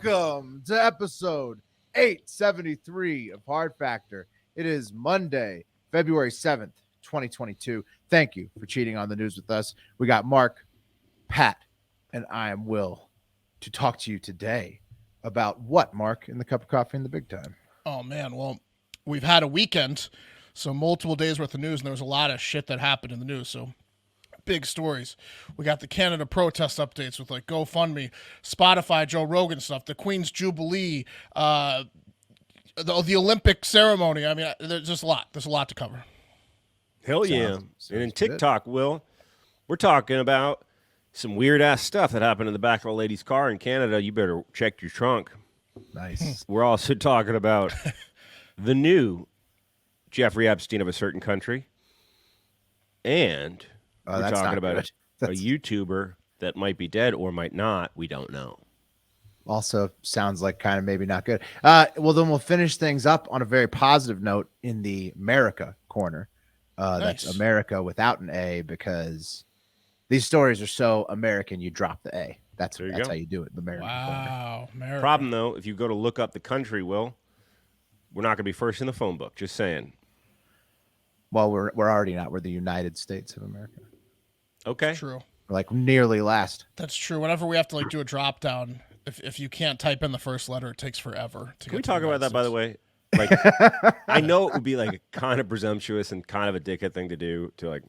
Welcome to episode 873 of Hard Factor. It is Monday, February 7th, 2022. Thank you for cheating on the news with us. We got Mark, Pat, and I am Will to talk to you today about what, Mark, in the cup of coffee in the big time? Oh, man. Well, we've had a weekend, so multiple days worth of news, and there was a lot of shit that happened in the news, so big stories. We got the Canada protest updates with like GoFundMe, Spotify, Joe Rogan stuff, the Queen's Jubilee, the Olympic ceremony. I mean, there's just a lot. There's a lot to cover. Hell yeah. And in TikTok, Will, we're talking about some weird-ass stuff that happened in the back of a lady's car in Canada. You better check your trunk. Nice. We're also talking about the new Jeffrey Epstein of a certain country. And we're talking about a YouTuber that might be dead or might not. We don't know. Also sounds like kind of maybe not good. Well, then we'll finish things up on a very positive note in the Merica Corner. Nice. That's America without an A, because these stories are so American, you drop the A. That's how you do it. The Merica Corner. Wow. America. Problem, though, if you go to look up the country, Will, we're not going to be first in the phone book. Just saying. Well, we're already not. We're the United States of America. Okay. That's true. We're like nearly last. That's true. Whenever we have to like do a drop down, if you can't type in the first letter, it takes forever to Can we get to talk the about that, United by the States. way? Like, I know it would be like a kind of presumptuous and kind of a dickhead thing to do to, like,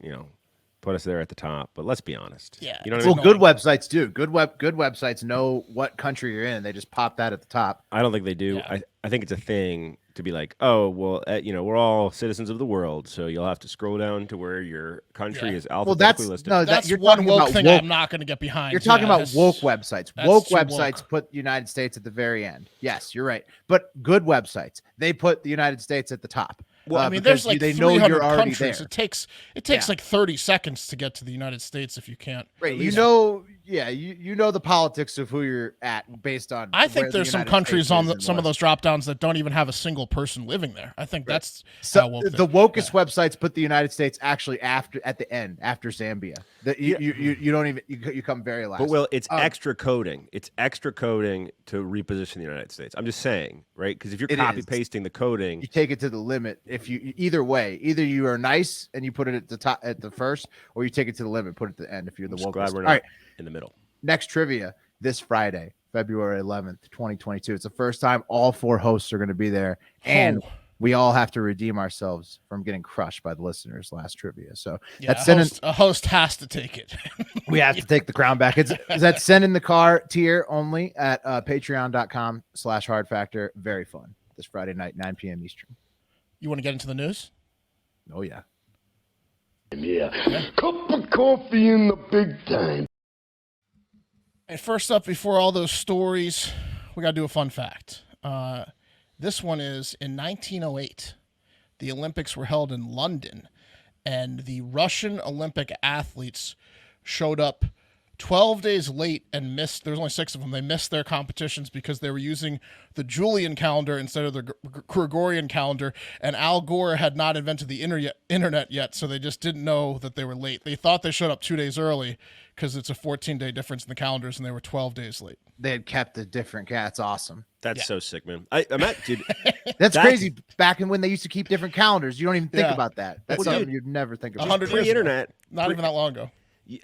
put us there at the top. But let's be honest. Yeah. You know what I Well, mean? good websites do. Good websites know what country you're in. They just pop that at the top. I don't think they do. Yeah. I think it's a thing to be like, oh, well, we're all citizens of the world, so you'll have to scroll down to where your country is alphabetically listed. That's you're one talking woke about thing woke. I'm not going to get behind. You're talking about that's- woke websites. that's Woke too websites woke. put the United States at the very end. Yes, you're right. But good websites, they put the United States at the top. Well, I mean, because there's like they 300 know you're already countries. there. It takes like 30 seconds to get to the United States if you can't. Right. at You least- know the politics of who you're at based on. I think where the there's some United countries States on is in some of West. those drop downs that don't even have a single person living there. I think that's So how woke the wokest websites put the United States actually at the end after Zambia. You don't even you come very last. But, Will, it's extra coding. It's extra coding to reposition the United States. I'm just saying, right? Because if you're It copy is. pasting the coding, you take it to the limit. If you either way, either you are nice and you put it at the top at the first, or you take it to the limit, put it at the end. If you're the I'm just wokest. glad we're All not right, in the middle. next trivia this Friday, February 11th, 2022. It's the first time all four hosts are going to be there, and we all have to redeem ourselves from getting crushed by the listeners last trivia. So that's a host has to take it. we have to take the crown back. Is that send in the car tier only at patreon.com/hard factor. Very fun this Friday night, 9 p.m. Eastern. You want to get into the news? Oh yeah. Yeah. Cup of coffee in the big time. And first up, before all those stories, we got to do a fun fact. This one is in 1908, the Olympics were held in London, and the Russian Olympic athletes showed up 12 days late and missed. There's only 6 of them. They missed their competitions because they were using the Julian calendar instead of the Gregorian calendar, and Al Gore had not invented the internet yet, so they just didn't know that they were late. They thought they showed up 2 days early because it's a 14-day difference in the calendars, and they were 12 days late. They had kept a different That's awesome. That's so sick, man. I'm at, dude. That's crazy. Back in when they used to keep different calendars, you don't even think Yeah. about that. That's Well, something dude, you'd never think about. 100 years ago. Pre-internet, Not even that long ago.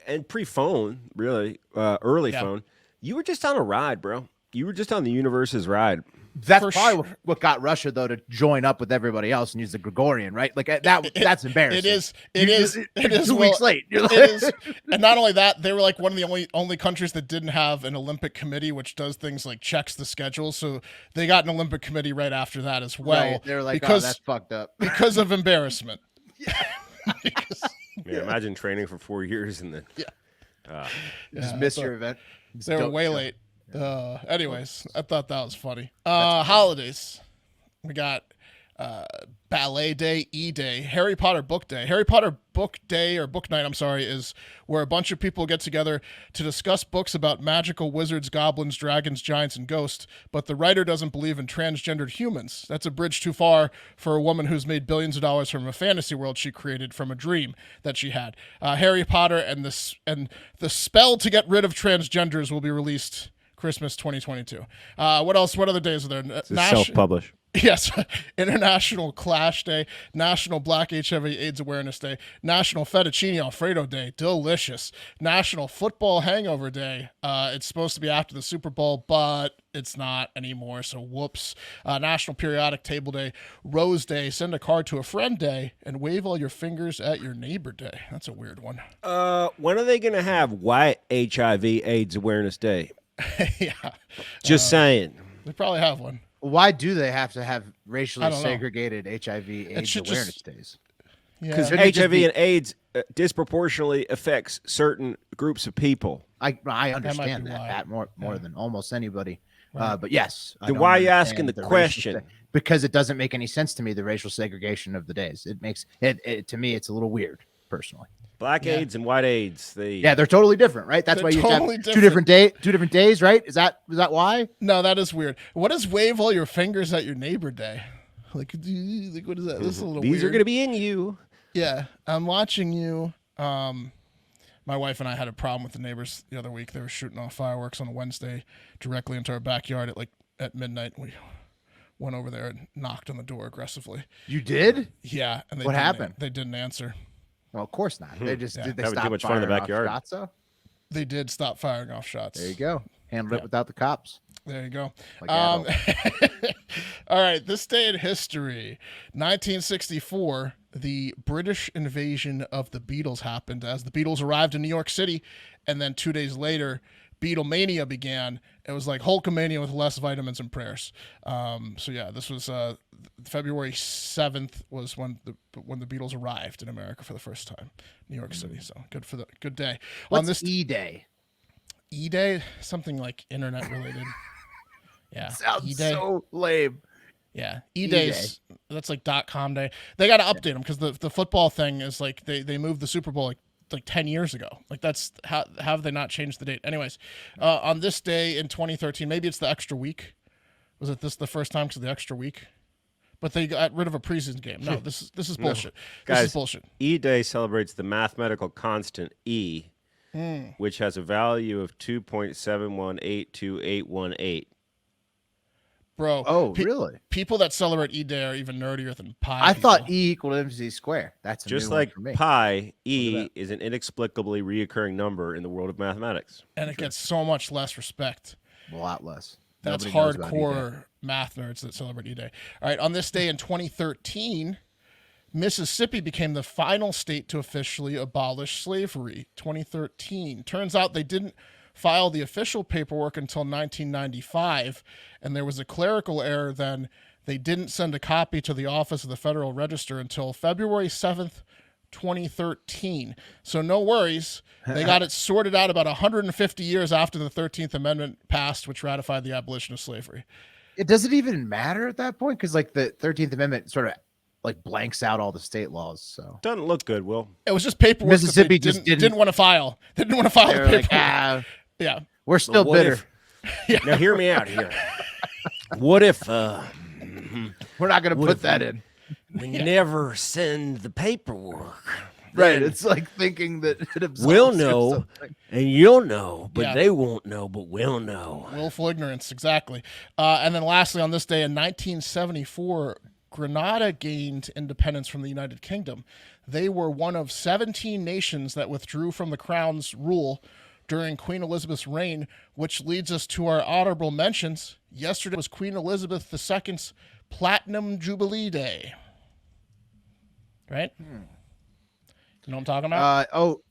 and pre-phone, really, early Yeah. phone. You were just on a ride, bro. You were just on the universe's ride. That's For probably sure. what got Russia though to join up with everybody else and use the Gregorian, right? Like that's embarrassing. It is. It is. It is 2 weeks late. You're It like- is. And not only that, they were like one of the only countries that didn't have an Olympic committee, which does things like checks the schedule. So they got an Olympic committee right after that as well. Right. They're like, because oh, that's fucked up. because of embarrassment. Yeah, imagine training for 4 years and then. Just Yeah, miss so your event. They were Don't way show. late. Anyways, I thought that was funny. Holidays. We got Ballet Day, E-Day, Harry Potter Book Day. Harry Potter Book Day, or Book Night, I'm sorry, is where a bunch of people get together to discuss books about magical wizards, goblins, dragons, giants, and ghosts, but the writer doesn't believe in transgendered humans. That's a bridge too far for a woman who's made billions of dollars from a fantasy world she created from a dream that she had. Harry Potter and the spell to get rid of transgenders will be released Christmas 2022. What else? What other days are there? It's self-publish. Yes. International Clash Day, National Black HIV/AIDS Awareness Day, National Fettuccine Alfredo Day, delicious. National Football Hangover Day. It's supposed to be after the Super Bowl, but it's not anymore, so whoops. National Periodic Table Day, Rose Day, Send a Card to a Friend Day, and Wave All Your Fingers at Your Neighbor Day. That's a weird one. When are they going to have White HIV/AIDS Awareness Day? Yeah. Just saying. They probably have one. Why do they have to have racially I don't know. segregated HIV/AIDS awareness days? Because Yeah. HIV and AIDS disproportionately affects certain groups of people. I understand be why. that more than almost anybody. Right. But yes. I Then don't why are you understand asking the racial question? because it doesn't make any sense to me, the racial segregation of the days. It makes it to me, it's a little weird, personally. Black AIDS and white AIDS. Yeah, they're totally different, right? That's They're why you totally have different. two different days, right? Is that why? No, that is weird. What is Wave All Your Fingers at Your Neighbor Day? Like what is that? This is a little These weird. are going to be in you. Yeah, I'm watching you. My wife and I had a problem with the neighbors the other week. They were shooting off fireworks on a Wednesday directly into our backyard at midnight. We went over there and knocked on the door aggressively. You did? Yeah, and What happened? They didn't answer. Well, of course not. They just did they Having too stop much fun in the firing off backyard. shots, though? They did stop firing off shots. There you go. Handled it without the cops. There you go. Like adults. All right, this day in history, 1964, the British invasion of the Beatles happened as the Beatles arrived in New York City, and then 2 days later, Beatlemania began. It was like Hulkamania with less vitamins and prayers. So yeah, this was February 7th was when the Beatles arrived in America for the first time, New York City. So good day. What's On this E-Day? E-Day, something like internet related. Yeah, Sounds E-Day. so lame. Yeah, E-Days. That's like .com day. They got to update them because the football thing is like they moved the Super Bowl like 10 years ago. Like that's how have they not changed the date? Anyways, on this day in 2013, maybe it's the extra week. Was it the first time because of the extra week? But they got rid of a preseason game. No, this is bullshit. This Guys, is bullshit. E-Day celebrates the mathematical constant E, which has a value of 2.7182818. Bro. Oh, really? People that celebrate E-Day are even nerdier than pi. I people. thought E equaled MC squared. That's a Just new one like for me. pi, E is an inexplicably reoccurring number in the world of mathematics. And it gets so much less respect. A lot less. That's Nobody knows about E-Day. hardcore math nerds that celebrate E-Day. All right, on this day in 2013, Mississippi became the final state to officially abolish slavery. 2013. Turns out they didn't file the official paperwork until 1995, and there was a clerical error then. They didn't send a copy to the Office of the Federal Register until February 7th, 2013. So no worries. They got it sorted out about 150 years after the 13th Amendment passed, which ratified the abolition of slavery. Does it even matter at that point? Because like the 13th Amendment sort of like blanks out all the state laws. So Doesn't look good, Will. It was just paperwork. Mississippi that they just didn't want to file. They didn't want to file they the were paperwork. like, Yeah. we're still What bitter. if- Now hear me out here. What if We're not going to put that in. we never send the paperwork? Right. Then It's like thinking that it absolves we'll you of know, something. and you'll know, but Yeah. they won't know, but we'll know. Willful ignorance, exactly. And then lastly, on this day in 1974, Grenada gained independence from the United Kingdom. They were one of 17 nations that withdrew from the Crown's rule during Queen Elizabeth's reign, which leads us to our honorable mentions. Yesterday was Queen Elizabeth II's Platinum Jubilee Day. Right? You know what I'm talking about?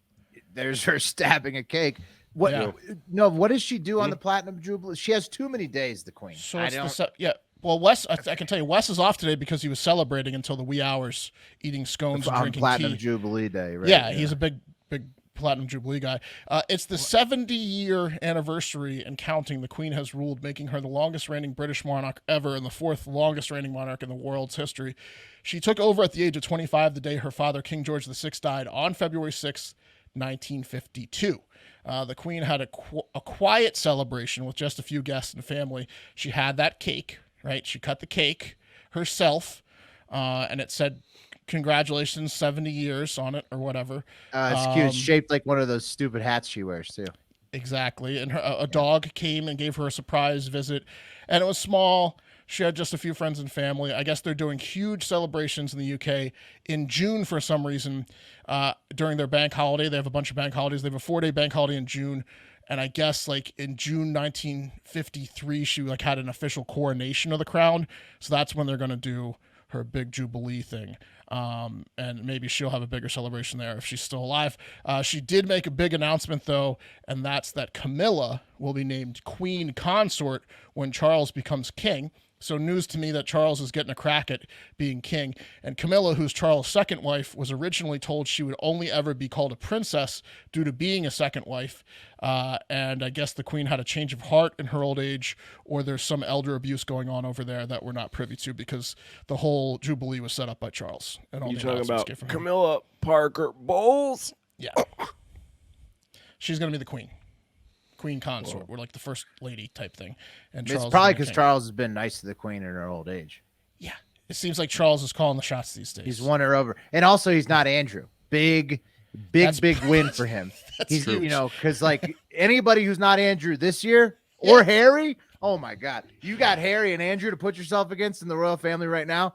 There's her stabbing a cake. What? Yeah. No, what does she do on the Platinum Jubilee? She has too many days, the Queen. So I it's don't. yeah. Well, Wes, I can tell you, Wes is off today because he was celebrating until the wee hours, eating scones and on drinking Platinum tea. Jubilee Day, right? Yeah, he's a big Platinum Jubilee guy. It's the 70-year anniversary and counting. The Queen has ruled, making her the longest reigning British monarch ever and the fourth longest reigning monarch in the world's history. She took over at the age of 25, the day her father, King George VI, died on February 6, 1952. The Queen had a quiet celebration with just a few guests and family. She had that cake, right? She cut the cake herself, and it said, "Congratulations, 70 years" on it or whatever. It's cute. It's shaped like one of those stupid hats she wears too. Exactly. And a dog came and gave her a surprise visit, and it was small. She had just a few friends and family. I guess they're doing huge celebrations in the UK in June for some reason during their bank holiday. They have a bunch of bank holidays. They have a 4-day bank holiday in June. And I guess like in June 1953, she like had an official coronation of the crown. So that's when they're going to do her big Jubilee thing. And maybe she'll have a bigger celebration there if she's still alive. She did make a big announcement, though, and that's that Camilla will be named Queen Consort when Charles becomes king. So news to me that Charles is getting a crack at being king. And Camilla, who's Charles' second wife, was originally told she would only ever be called a princess due to being a second wife. And I guess the queen had a change of heart in her old age, or there's some elder abuse going on over there that we're not privy to because the whole Jubilee was set up by Charles. And all You the talking announcements about came from him. Camilla Parker Bowles? Yeah. She's going to be the queen. Queen consort, or like the first lady type thing. And It's Charles probably is the because king. Charles has been nice to the queen in her old age. Yeah. It seems like Charles is calling the shots these days. He's won her over. And also, he's not Andrew. Big win for him. He's, huge. you know, because like anybody who's not Andrew this year or Harry, oh my God, you got Harry and Andrew to put yourself against in the royal family right now.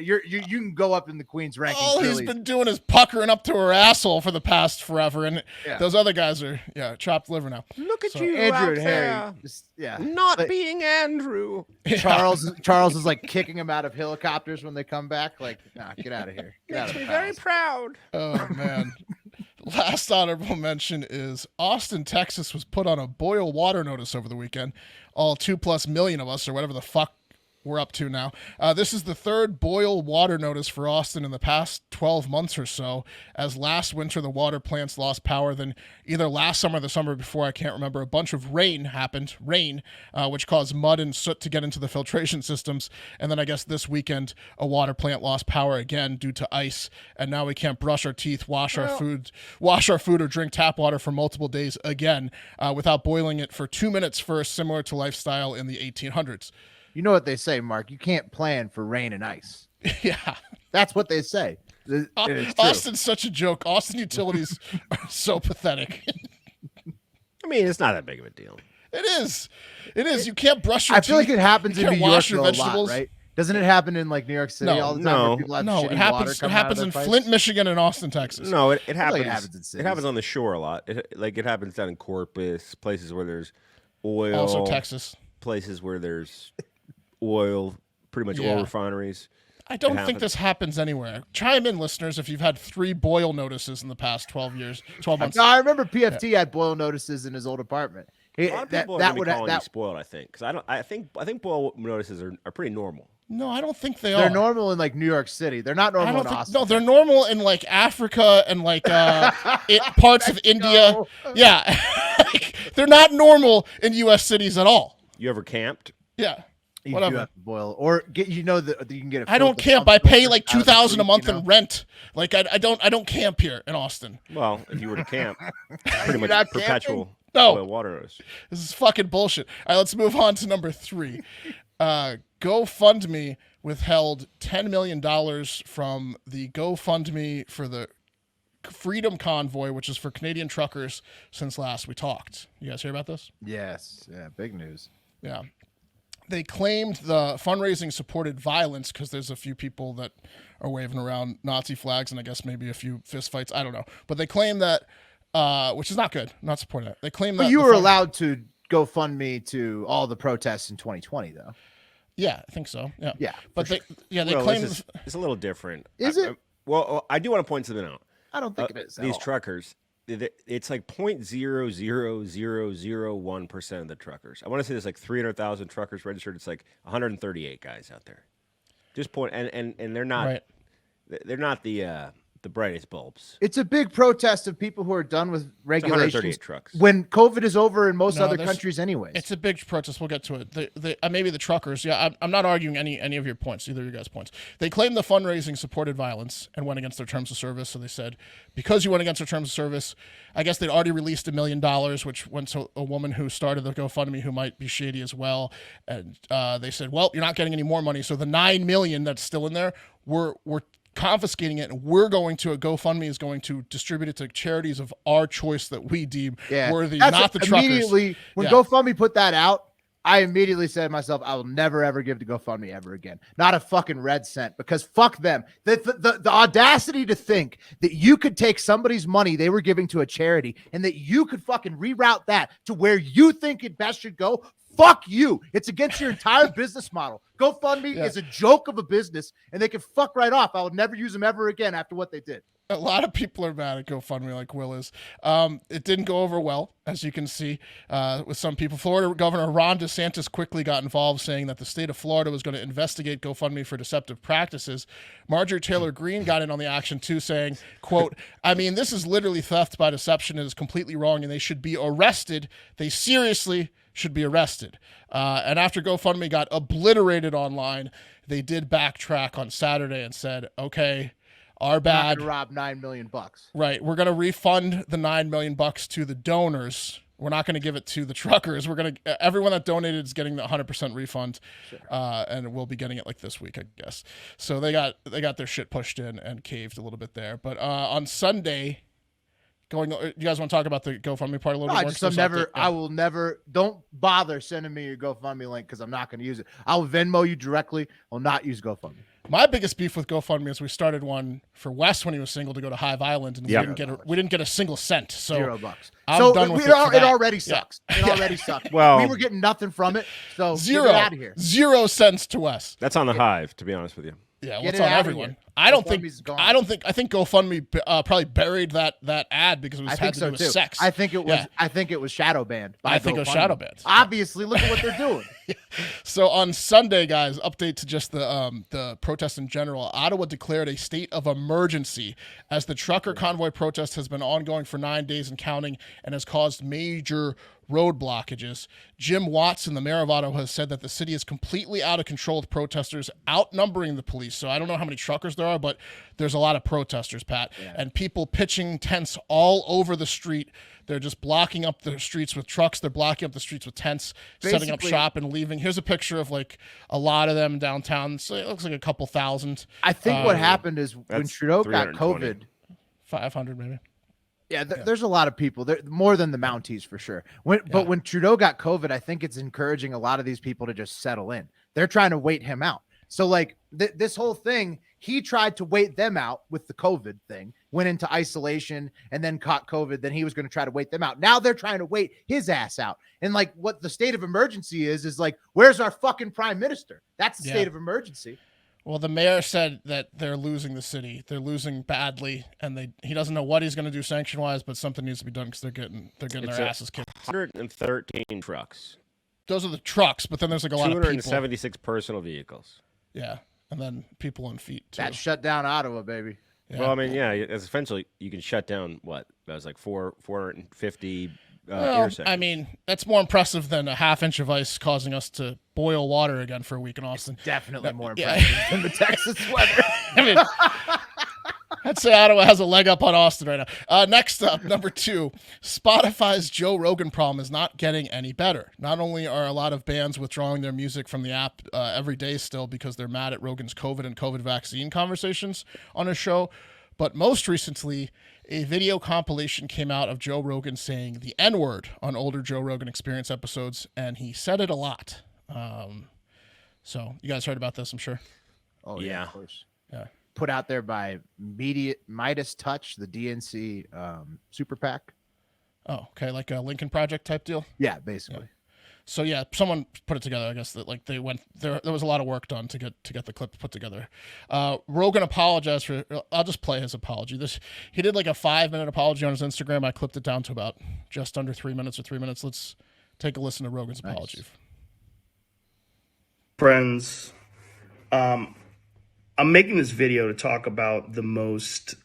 You can go up in the queen's rankings. All he's really. been doing is puckering up to her asshole for the past forever, and Yeah. those other guys are chopped liver now. Look at So- you, Andrew out and Harry, there, just, not But being Andrew. Charles is like kicking him out of helicopters when they come back. Like, nah, get out of here. Get out of the palace. proud. Oh man. Last honorable mention is Austin, Texas was put on a boil water notice over the weekend. All 2+ million of us, or whatever the fuck we're up to now. This is the third boil water notice for Austin in the past 12 months or so, as last winter the water plants lost power. Then either last summer or the summer before, I can't remember, a bunch of rain happened, which caused mud and soot to get into the filtration systems. And then I guess this weekend a water plant lost power again due to ice, and now we can't brush our teeth, wash our food, or drink tap water for multiple days again without boiling it for 2 minutes first, similar to lifestyle in the 1800s. You know what they say, Mark? You can't plan for rain and ice. Yeah. That's what they say. It is true. Austin's such a joke. Austin utilities are so pathetic. I mean, it's not that big of a deal. It is. It is. You can't brush your I teeth. feel like it happens You in New can't York wash your though, a vegetables. lot, right? Doesn't it happen in like New York City No, all the time? no. Where people have No, shitty it water happens. It coming out of happens their in pipes? Flint, Michigan, and Austin, Texas. No, it like happens. it happens in cities. It happens on the shore a lot. It happens down in Corpus, places where there's oil. Also Texas. Places where there's oil, pretty much Yeah. oil refineries. I don't think happens. this happens anywhere. Chime in, listeners, if you've had 3 boil notices in the past 12 months. No, I remember PFT had boil notices in his old apartment. A lot of people are that gonna be would calling you that spoiled. I think because I think boil notices are pretty normal. No, I don't think they they're are. normal in like New York City. They're not I normal don't in think. Austin. No, they're normal in like Africa and like parts of India. Yeah, Like, they're not normal in U.S. cities at all. You ever camped? Yeah. You Whatever. do have to boil or get that you can get. I don't camp. I pay like $2,000 a month in rent. Like I don't camp here in Austin. Well, if you were to camp, pretty much not perpetual No. oil water notice. This is fucking bullshit. All right, let's move on to number 3. GoFundMe withheld $10 million from the GoFundMe for the Freedom Convoy, which is for Canadian truckers, since last we talked. You guys hear about this? Yes, yeah, big news. Yeah. They claimed the fundraising supported violence because there's a few people that are waving around Nazi flags and I guess maybe a few fistfights. I don't know. But they claim that, which is not good, not supporting that. They claim that. But you were allowed to GoFundMe to all the protests in 2020, though. Yeah, I think so. Yeah. Yeah, But they Well, claim. it's a little different. Is it? Well, I do want to point something out. I don't think it is. at These all. truckers, it's like 0.00001% of the truckers. I want to say there's like 300,000 truckers registered. It's like 138 guys out there. Just point, and they're not Right. they're not the brightest bulbs. It's a big protest of people who are done with It's regulations 138 trucks. when COVID is over in most No, other there's- countries, anyways. It's a big protest. We'll get to it. Maybe the truckers. Yeah, I'm not arguing any of your points, either of your guys' points. They claim the fundraising supported violence and went against their terms of service. So they said, because you went against their terms of service, I guess they'd already released $1 million, which went to a woman who started the GoFundMe who might be shady as well. And they said, well, you're not getting any more money. So the $9 million that's still in there, we're confiscating it, and we're going to, a GoFundMe is going to distribute it to charities of our choice that we deem worthy, not the truckers. Immediately, when GoFundMe put that out, I immediately said to myself, I will never, ever give to GoFundMe ever again. Not a fucking red cent, because fuck them. The audacity to think that you could take somebody's money they were giving to a charity and that you could fucking reroute that to where you think it best should go. Fuck you. It's against your entire business model. GoFundMe is a joke of a business, and they can fuck right off. I would never use them ever again after what they did. A lot of people are mad at GoFundMe, like Will is. It didn't go over well, as you can see, with some people. Florida Governor Ron DeSantis quickly got involved, saying that the state of Florida was going to investigate GoFundMe for deceptive practices. Marjorie Taylor Greene got in on the action, too, saying, quote, I mean, this is literally theft by deception. It is completely wrong, and they should be arrested. They seriously should be arrested. And after GoFundMe got obliterated online, they did backtrack on Saturday and said, okay, our bad. Rob $9 million. Right. We're going to refund the $9 million to the donors. We're not going to give it to the truckers. We're going to, everyone that donated is getting the 100% refund. Sure. And we'll be getting it like this week, I guess. So they got their shit pushed in and caved a little bit there. But on Sunday, you guys want to talk about the GoFundMe part a little bit more? I will never, don't bother sending me your GoFundMe link because I'm not going to use it. I'll Venmo you directly. I'll not use GoFundMe. My biggest beef with GoFundMe is we started one for Wes when he was single to go to Hive Island, and we didn't get a single cent. So $0. I'm done with it already sucks. Yeah. It already sucks. Well, we were getting nothing from it. So zero get out of here. 0 cents to Wes. That's on the Hive, to be honest with you. Yeah, what's on everyone? I think GoFundMe probably buried that ad because it was had to do with sex. I think it was shadow banned. I think it was shadow banned. Obviously, look at what they're doing. So on Sunday, guys, update to just the protests in general. Ottawa declared a state of emergency as the trucker convoy protest has been ongoing for 9 days and counting and has caused major road blockages. Jim Watson, the mayor of Ottawa, has said that the city is completely out of control with protesters outnumbering the police. So I don't know how many truckers there are, but there's a lot of protesters, Pat, and people pitching tents all over the street. They're just blocking up the streets with trucks. They're blocking up the streets with tents, setting up shop and leaving. Here's a picture of like a lot of them downtown. So it looks like a couple thousand. I think what happened is when Trudeau got COVID, 500 maybe. Yeah, there's a lot of people there, more than the Mounties for sure. But when Trudeau got COVID, I think it's encouraging a lot of these people to just settle in. They're trying to wait him out. So like this whole thing, he tried to wait them out with the COVID thing, went into isolation and then caught COVID. Then he was going to try to wait them out. Now they're trying to wait his ass out. And like what the state of emergency is like, where's our fucking prime minister? That's the state of emergency. Well, the mayor said that they're losing the city. They're losing badly, and he doesn't know what he's going to do sanction-wise, but something needs to be done because they're getting their asses kicked. 113 trucks. Those are the trucks, but then there's like a lot of people. 276 personal vehicles. Yeah, and then people on feet too. That shut down Ottawa, baby. Yeah. Well, I mean, as essentially you can shut down what? That was like 450 intersections. I mean, that's more impressive than a half-inch of ice causing us to boil water again for a week in Austin. It's definitely more impressive than the Texas weather. I mean, I'd say Ottawa has a leg up on Austin right now. Next up, number 2, Spotify's Joe Rogan problem is not getting any better. Not only are a lot of bands withdrawing their music from the app every day still because they're mad at Rogan's COVID and COVID vaccine conversations on his show, but most recently, a video compilation came out of Joe Rogan saying the N-word on older Joe Rogan Experience episodes, and he said it a lot. So you guys heard about this, I'm sure. Oh, yeah, of course. Yeah. Put out there by Midas Touch, the DNC super PAC. Oh, okay, like a Lincoln Project type deal? Yeah, basically. Yeah. So yeah, someone put it together. I guess that like they went there. There was a lot of work done to get the clip put together. Rogan apologized for. I'll just play his apology. He did like a 5-minute apology on his Instagram. I clipped it down to about just under 3 minutes or 3 minutes. Let's take a listen to Rogan's apology. Friends, I'm making this video to talk about the most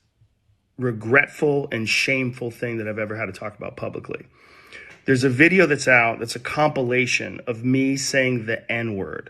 regretful and shameful thing that I've ever had to talk about publicly. There's a video that's out that's a compilation of me saying the N-word.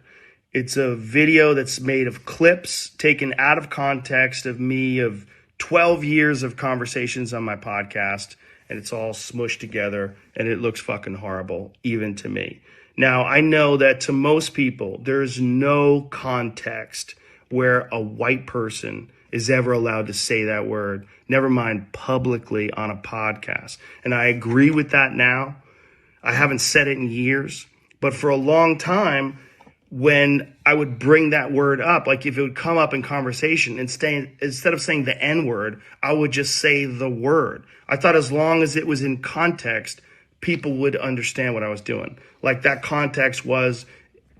It's a video that's made of clips taken out of context of me of 12 years of conversations on my podcast, and it's all smushed together, and it looks fucking horrible, even to me. Now, I know that to most people, there's no context where a white person is ever allowed to say that word, never mind publicly on a podcast. And I agree with that now. I haven't said it in years, but for a long time, when I would bring that word up, like if it would come up in conversation, instead of saying the N word, I would just say the word. I thought as long as it was in context, people would understand what I was doing. Like that context was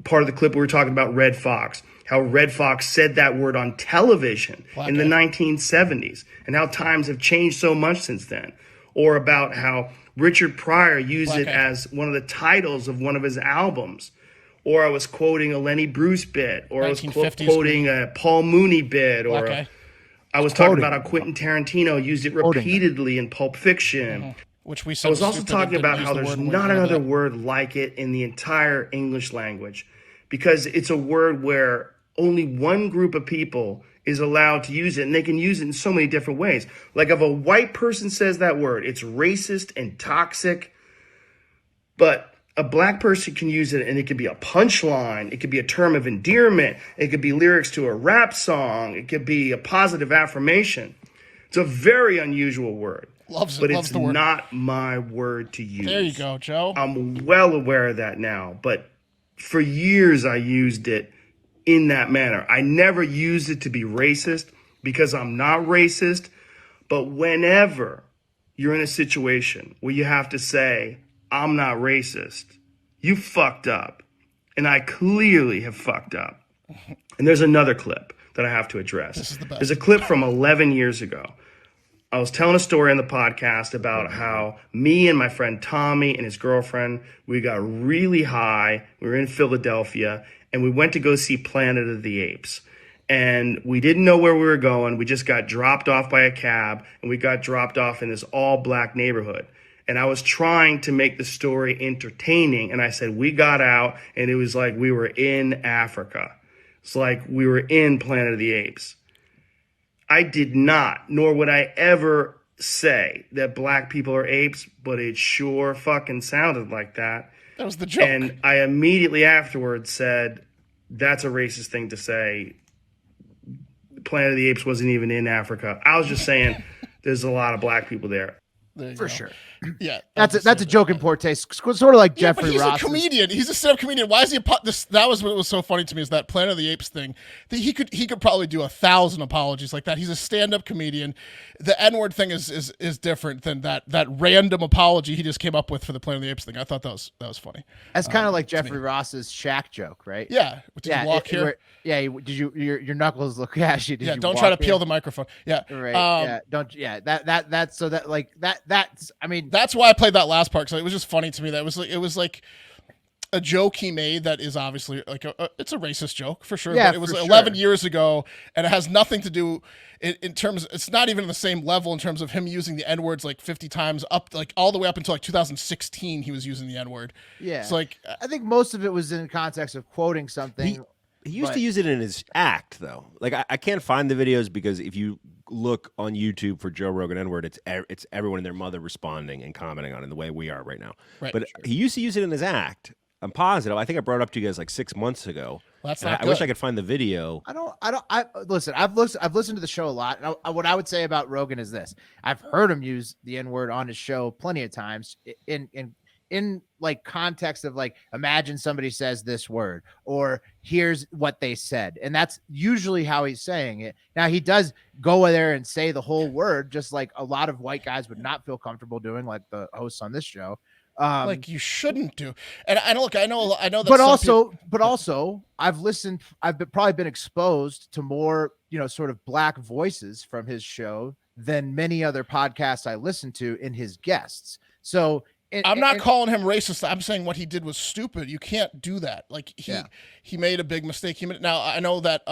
part of the clip we were talking about Red Fox, how Red Fox said that word on television in the 1970s, and how times have changed so much since then. Or about how Richard Pryor used it as one of the titles of one of his albums. Or I was quoting a Lenny Bruce bit, or I was quoting a Paul Mooney bit, or I was talking about how Quentin Tarantino used it repeatedly in Pulp Fiction. Which we said I was also talking about how there's not another word like it in the entire English language, because it's a word where only one group of people is allowed to use it, and they can use it in so many different ways. Like if a white person says that word, it's racist and toxic, but a black person can use it, and it could be a punchline. It could be a term of endearment. It could be lyrics to a rap song. It could be a positive affirmation. It's a very unusual word. But it's not my word to use. There you go, Joe. I'm well aware of that now, but for years I used it in that manner. I never used it to be racist because I'm not racist, but whenever you're in a situation where you have to say, I'm not racist, you fucked up. And I clearly have fucked up. And there's another clip that I have to address. This is the best. There's a clip from 11 years ago. I was telling a story on the podcast about how me and my friend Tommy and his girlfriend, we got really high. We were in Philadelphia, and we went to go see Planet of the Apes. And we didn't know where we were going. We just got dropped off by a cab, and we got dropped off in this all-black neighborhood. And I was trying to make the story entertaining, and I said, we got out, and it was like we were in Africa. It's like we were in Planet of the Apes. I did not, nor would I ever say that black people are apes, but it sure fucking sounded like that. That was the joke. And I immediately afterwards said, that's a racist thing to say. Planet of the Apes wasn't even in Africa. I was just saying there's a lot of black people there. For sure. Yeah, that's a joke in poor taste, sort of like Jeffrey Ross. Ross. He's a comedian. He's a stand-up comedian. Why is he that was what was so funny to me, is that Planet of the Apes thing. That he could probably do 1,000 apologies like that. He's a stand-up comedian. The N-word thing is different than that random apology he just came up with for the Planet of the Apes thing. I thought that was funny. That's kind of like Jeffrey Ross's Shaq joke, right? Yeah. Did you walk here? Did your knuckles look ashy? Don't try to peel the microphone. Yeah. Right. That's I mean, that's why I played that last part, because it was just funny to me. That it was like a joke he made that is obviously like it's a racist joke for sure. Yeah, but it was 11 years ago, and it has nothing to do in terms. It's not even the same level in terms of him using the N words like 50 times up, like all the way up until like 2016. He was using the N word. Yeah. It's like I think most of it was in context of quoting something. He used to use it in his act, though. Like I can't find the videos, because if you look on YouTube for Joe Rogan N-word, it's everyone and their mother responding and commenting on it in the way we are right now. Right, but he used to use it in his act. I'm positive. I think I brought it up to you guys like 6 months ago. Well, that's not good. I wish I could find the video. Listen, I've listened to the show a lot. And what I would say about Rogan is this: I've heard him use the N-word on his show plenty of times in like context of like, imagine somebody says this word, or here's what they said. And that's usually how he's saying it. Now he does go there and say the whole word, just like a lot of white guys would not feel comfortable doing, like the hosts on this show. Like you shouldn't do. And look, I know that. But also I've probably been exposed to more, sort of black voices from his show than many other podcasts I listen to in his guests. So I'm not calling him racist. I'm saying what he did was stupid. You can't do that. Like he made a big mistake. Now I know that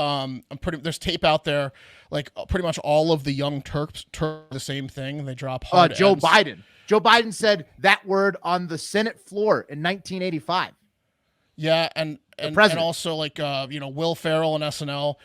there's tape out there, like pretty much all of the young Turks the same thing. They drop hard Joe ends. Biden said that word on the Senate floor in 1985. Yeah, and also like Will Ferrell and SNL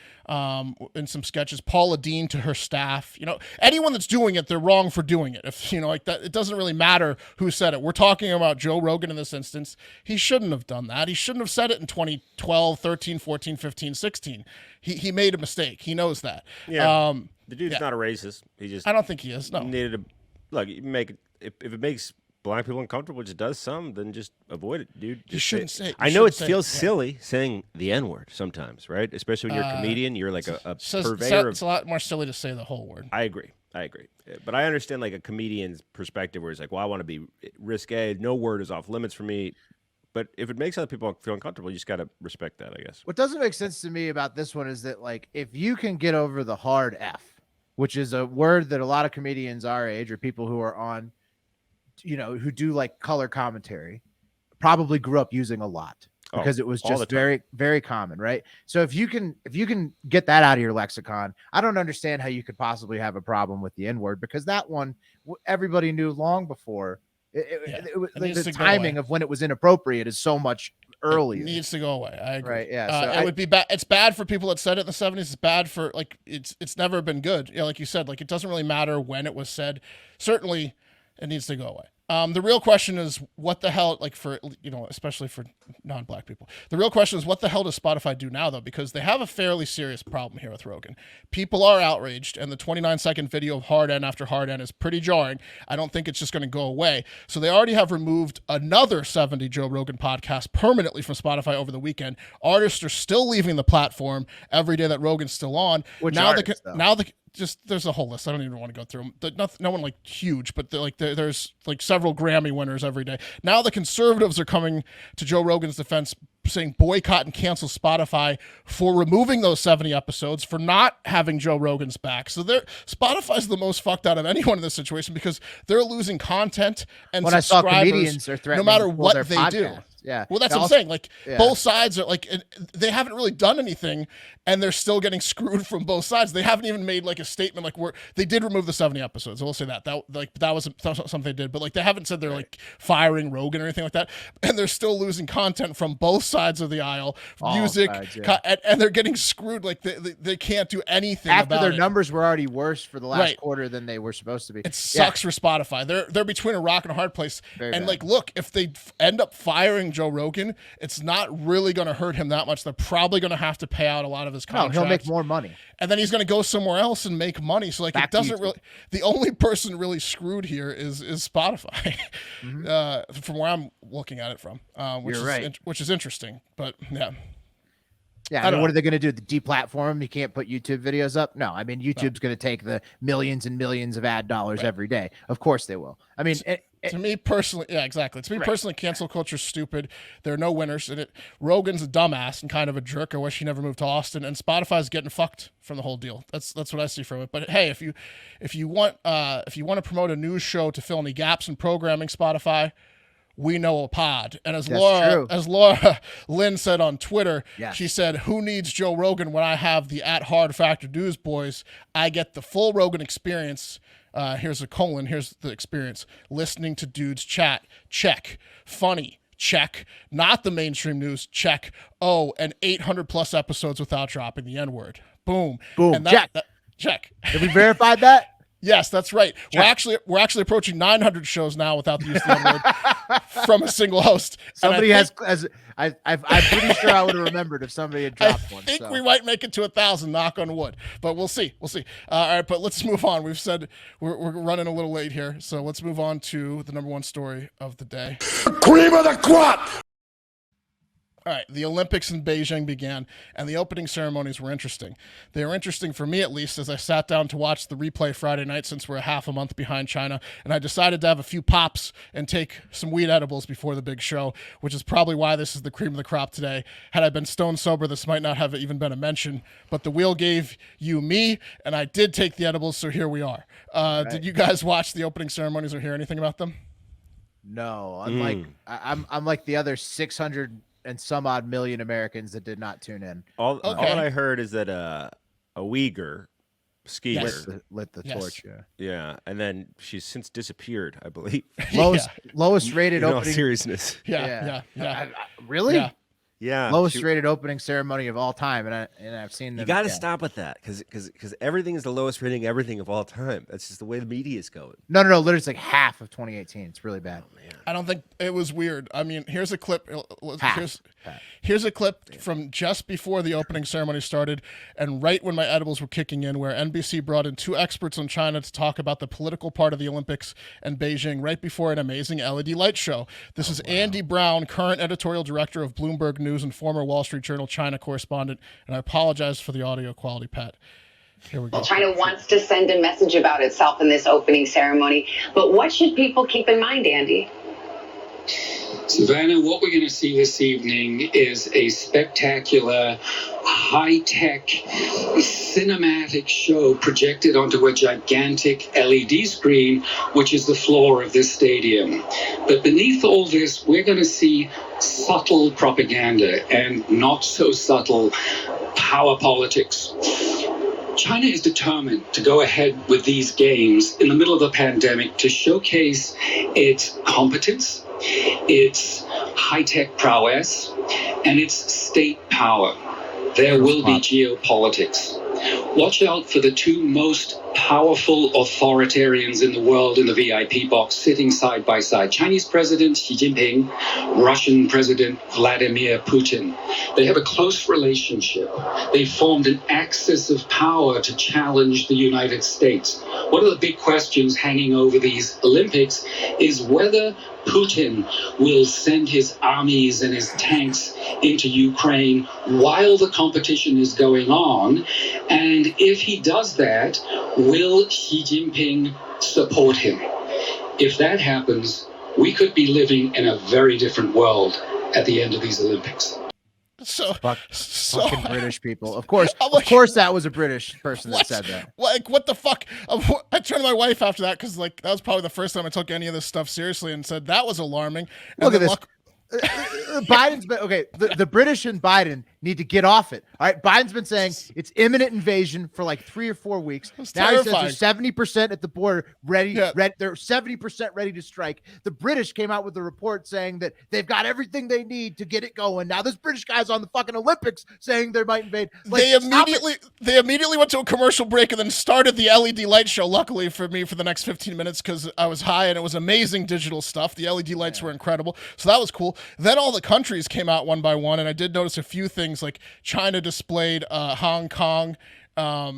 in some sketches, Paula Dean to her staff. Anyone that's doing it, they're wrong for doing it. If like that, it doesn't really matter who said it. We're talking about Joe Rogan in this instance. He shouldn't have done that. He shouldn't have said it in 2012, 13, 14, 15, 16. He made a mistake. He knows that. Yeah. The dude's not a racist. He just I don't think he is. No. Needed a look. You make it if it makes black people uncomfortable, which it does some, then just avoid it, dude. You shouldn't say it. I know it feels silly saying the N-word sometimes, right? Especially when you're a comedian, you're like a purveyor of... It's a lot more silly to say the whole word. I agree. But I understand like a comedian's perspective where it's like, well, I want to be risque. No word is off limits for me. But if it makes other people feel uncomfortable, you just got to respect that, I guess. What doesn't make sense to me about this one is that, like, if you can get over the hard F, which is a word that a lot of comedians our age or people who are on, who do like color commentary, probably grew up using a lot because it was just very, very common, right? So if you can get that out of your lexicon, I don't understand how you could possibly have a problem with the N-word, because that one everybody knew long before. The timing of when it was inappropriate is so much earlier. It needs to go away. I agree. Right? Yeah. So it would be bad. It's bad for people that said it in the 70s. It's bad for it's never been good. Like you said, like it doesn't really matter when it was said. Certainly, it needs to go away. The real question is what the hell, like for, especially for non-black people, the real question is what the hell does Spotify do now, though? Because they have a fairly serious problem here with Rogan. People are outraged, and the 29-second video of hard N after hard N is pretty jarring. I don't think it's just going to go away. So they already have removed another 70 Joe Rogan podcasts permanently from Spotify over the weekend. Artists are still leaving the platform every day that Rogan's still on. There's a whole list. I don't even want to go through them. No one like huge, but there's like several Grammy winners every day. Now the conservatives are coming to Joe Rogan's defense, saying boycott and cancel Spotify for removing those 70 episodes, for not having Joe Rogan's back. So Spotify's the most fucked out of anyone in this situation, because they're losing content and when subscribers, I saw comedians are threatening no matter what they podcasts. do. Yeah. Well, that's what I'm saying. Like both sides are like, they haven't really done anything, and they're still getting screwed from both sides. They haven't even made like a statement like they did remove the 70 episodes. I will say that was something they did, but like they haven't said they're like firing Rogan or anything like that. And they're still losing content from both sides of the aisle, music, and they're getting screwed. Like they can't do anything after about their it. Numbers were already worse for the last quarter than they were supposed to be. It sucks for Spotify. They're between a rock and a hard place. Very and bad. like, look, if they end up firing Joe Rogan, it's not really going to hurt him that much. They're probably going to have to pay out a lot of his contracts. No, he'll make more money, and then he's going to go somewhere else and make money. So like, it doesn't really. The only person really screwed here is Spotify, from where I'm looking at it from, which is interesting. But yeah. Yeah, I mean, what are they going to do? Deplatform him? You can't put YouTube videos up? No, I mean, YouTube's going to take the millions and millions of ad dollars every day. Of course they will. I mean, to me personally, yeah, exactly. To me personally, cancel culture is stupid. There are no winners in it. Rogan's a dumbass and kind of a jerk. I wish he never moved to Austin. And Spotify's getting fucked from the whole deal. That's what I see from it. But hey, if you want to promote a news show to fill any gaps in programming, Spotify, we know a pod. And as Laura Lynn said on Twitter, she said, "Who needs Joe Rogan when I have the at Hard Factor News boys? I get the full Rogan experience." Here's a colon. Here's the experience. Listening to dudes chat. Check. Funny. Check. Not the mainstream news. Check. Oh, and 800 plus episodes without dropping the N-word. Boom. Boom. And check. Have we verified that? Yes, that's right. Check. We're actually approaching 900 shows now without the use of the N-word from a single host. Somebody I'm pretty sure I would have remembered if somebody had dropped one. I think we might make it to 1,000, knock on wood, but we'll see. All right, but let's move on. We've said we're running a little late here, so let's move on to the number one story of the day. Cream of the crop! All right, the Olympics in Beijing began, and the opening ceremonies were interesting. They were interesting for me, at least, as I sat down to watch the replay Friday night, since we're half a month behind China, and I decided to have a few pops and take some weed edibles before the big show, which is probably why this is the cream of the crop today. Had I been stone sober, this might not have even been a mention, but the wheel gave you me, and I did take the edibles, so here we are. Right. Did you guys watch the opening ceremonies or hear anything about them? No, I'm like the other 600 and some odd million Americans that did not tune in. All I heard is that a Uyghur skier lit the torch. Yeah, and then she's since disappeared, I believe. Lowest rated opening. In all seriousness. Yeah. Really? Yeah, lowest rated opening ceremony of all time, and I've seen them. You got to stop with that because everything is the lowest rating everything of all time. That's just the way the media is going. No. Literally, it's like half of 2018. It's really bad. Oh, man. I don't think it was weird. I mean, here's a clip. Here's a clip from just before the opening ceremony started, and right when my edibles were kicking in, where NBC brought in 2 experts on China to talk about the political part of the Olympics and Beijing, right before an amazing LED light show. This is Andy Brown, current editorial director of Bloomberg News and former Wall Street Journal China correspondent. And I apologize for the audio quality, Pat. Here we go. China wants to send a message about itself in this opening ceremony. But what should people keep in mind, Andy? Savannah, what we're going to see this evening is a spectacular, high-tech, cinematic show projected onto a gigantic LED screen, which is the floor of this stadium. But beneath all this, we're going to see subtle propaganda and not so subtle power politics. China is determined to go ahead with these games in the middle of the pandemic to showcase its competence, its high-tech prowess, and its state power. There will be geopolitics. Watch out for the 2 most powerful authoritarians in the world in the VIP box sitting side by side. Chinese President Xi Jinping, Russian President Vladimir Putin. They have a close relationship. They formed an axis of power to challenge the United States. One of the big questions hanging over these Olympics is whether Putin will send his armies and his tanks into Ukraine while the competition is going on. And if he does that, will Xi Jinping support him? If that happens, we could be living in a very different world at the end of these Olympics. Fucking British people. Of course, that was a British person that said that. Like, what the fuck? I turned to my wife after that because, like, that was probably the first time I took any of this stuff seriously and said that was alarming. Look at this. Biden's been okay. The British and Biden need to get off it. All right, Biden's been saying it's imminent invasion for like 3 or 4 weeks. Now he says they're 70% at the border ready. They're 70% ready to strike. The British came out with a report saying that they've got everything they need to get it going. Now this British guy's on the fucking Olympics saying they might invade. Like, they immediately went to a commercial break and then started the LED light show. Luckily for me, for the next 15 minutes because I was high and it was amazing digital stuff. The LED lights were incredible, so that was cool. Then all the countries came out one by one, and I did notice a few things, like China displayed Hong Kong. I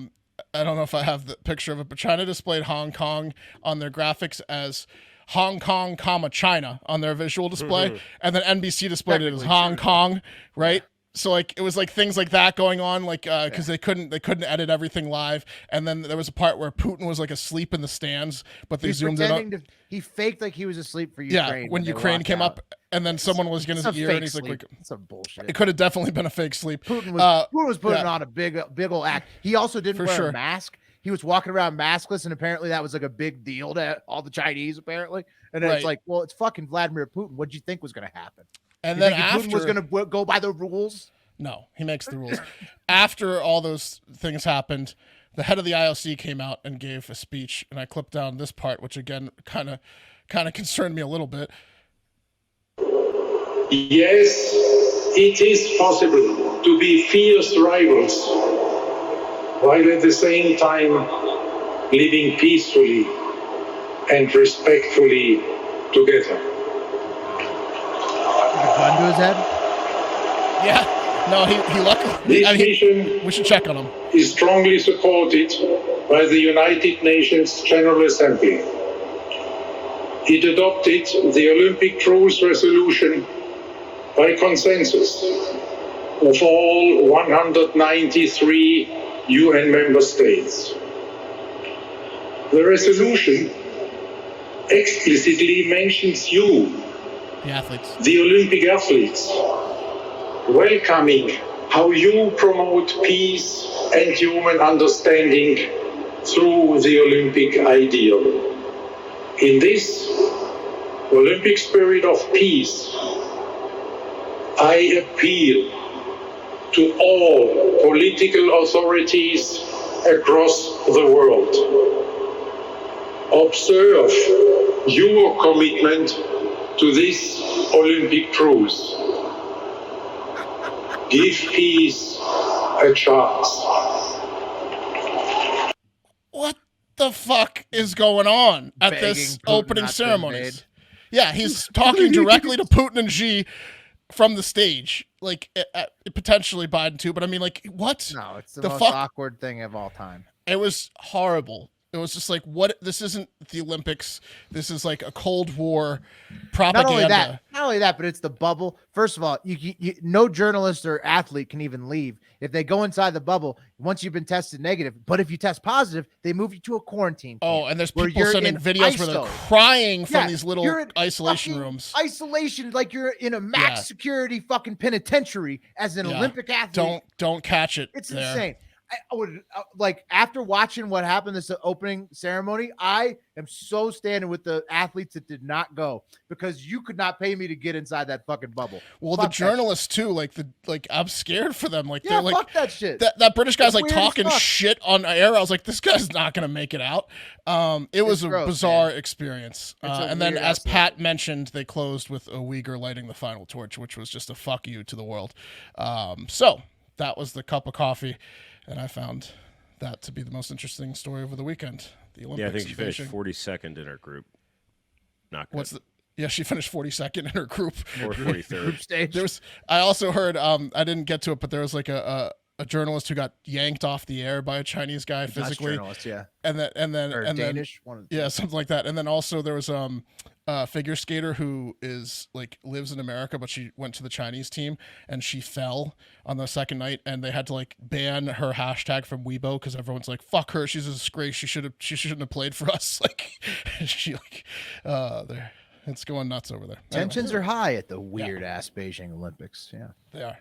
don't know if I have the picture of it, but China displayed Hong Kong on their graphics as Hong Kong, China on their visual display, and then NBC displayed it as Hong Kong, right? So like it was like things like that going on, like because they couldn't edit everything live, and then there was a part where Putin was like asleep in the stands, but they zoomed in on. He faked like he was asleep for Ukraine. Yeah, when Ukraine came up, and then someone was in his ear, and he's like, "Some bullshit." It could have definitely been a fake sleep. Putin was putting on a big old act. He also didn't wear a mask. He was walking around maskless, and apparently that was like a big deal to all the Chinese, apparently. And it's like, well, it's fucking Vladimir Putin. What did you think was going to happen? And then after Putin was going to go by the rules. No, he makes the rules. After all those things happened, the head of the IOC came out and gave a speech, and I clipped down this part, which again kind of concerned me a little bit. Yes, it is possible to be fierce rivals while at the same time living peacefully and respectfully together. A gun to his head? Yeah. No, he luckily. This mission we should check on him. Is strongly supported by the United Nations General Assembly. It adopted the Olympic Rules Resolution by consensus of all 193 UN member states. The resolution explicitly mentions you, the athletes, the Olympic athletes, welcoming how you promote peace and human understanding through the Olympic ideal. In this Olympic spirit of peace, I appeal to all political authorities across the world. Observe your commitment to this Olympic truce. give peace a chance. What the fuck is going on at Begging this Putin opening not to ceremonies? invade. Yeah, he's talking directly to Putin and Xi from the stage, like potentially Biden too. But I mean, like, what? No, it's the The most fuck? awkward thing of all time. It was horrible. It was just like, what? This isn't the Olympics. This is like a Cold War propaganda. Not only that, but it's the bubble. First of all, you no journalist or athlete can even leave if they go inside the bubble once you've been tested negative. But if you test positive, they move you to a quarantine camp. Oh, and there's where people you're sending in videos where they're ISO. crying from Yeah, these little you're in isolation fucking rooms. Isolation, like you're in a max Yeah. security fucking penitentiary as an Yeah. Olympic athlete. Don't catch it. It's there. insane. I would like after watching what happened this opening ceremony, I am so standing with the athletes that did not go because you could not pay me to get inside that fucking bubble. Well, Fuck the journalists too, like I'm scared for them. Like Yeah, they're like fuck that shit. That British guy's It's like weird as talking fuck. shit on air. I was like, this guy's not gonna make it out. It was a gross, bizarre man. experience. It's a And then, weird as ass Pat mentioned, they closed with a Uyghur lighting the final torch, which was just a fuck you to the world. So that was the cup of coffee, and I found that to be the most interesting story over the weekend. The Olympics. Yeah, I think she in finished Beijing. 42nd in her group. Not good. Yeah, she finished 42nd in her group. Or 43rd. Group stage. I also heard, I didn't get to it, but there was like a journalist who got yanked off the air by a Chinese guy Dutch physically. journalist, yeah. And then Or and Danish, one of the yeah, something like that. And then also there was a figure skater who lives in America, but she went to the Chinese team and she fell on the second night, and they had to like ban her hashtag from Weibo because everyone's like, "Fuck her, she's a disgrace. She shouldn't have played for us." Like there, it's going nuts over there. Tensions are high at the weird ass Beijing Olympics. Yeah, They are.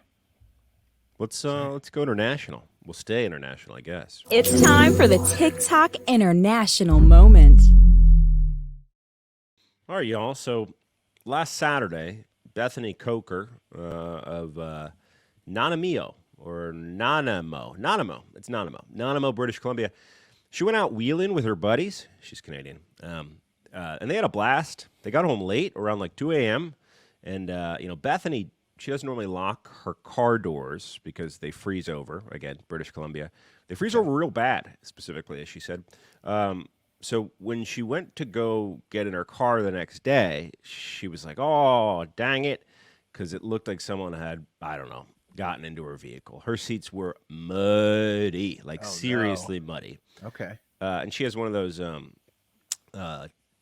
Let's go international. We'll stay international, I guess. It's time for the TikTok International Moment. All right, y'all. So last Saturday, Bethany Coker of Nanamo, it's Nanamo, British Columbia. She went out wheeling with her buddies. She's Canadian. And they had a blast. They got home late, around like 2 a.m. And, Bethany, she doesn't normally lock her car doors because they freeze over. Again, British Columbia. They freeze over real bad, specifically, as she said. So when she went to go get in her car the next day, she was like, oh, dang it, because it looked like someone had, I don't know, gotten into her vehicle. Her seats were muddy, like seriously muddy. okay. And she has one of those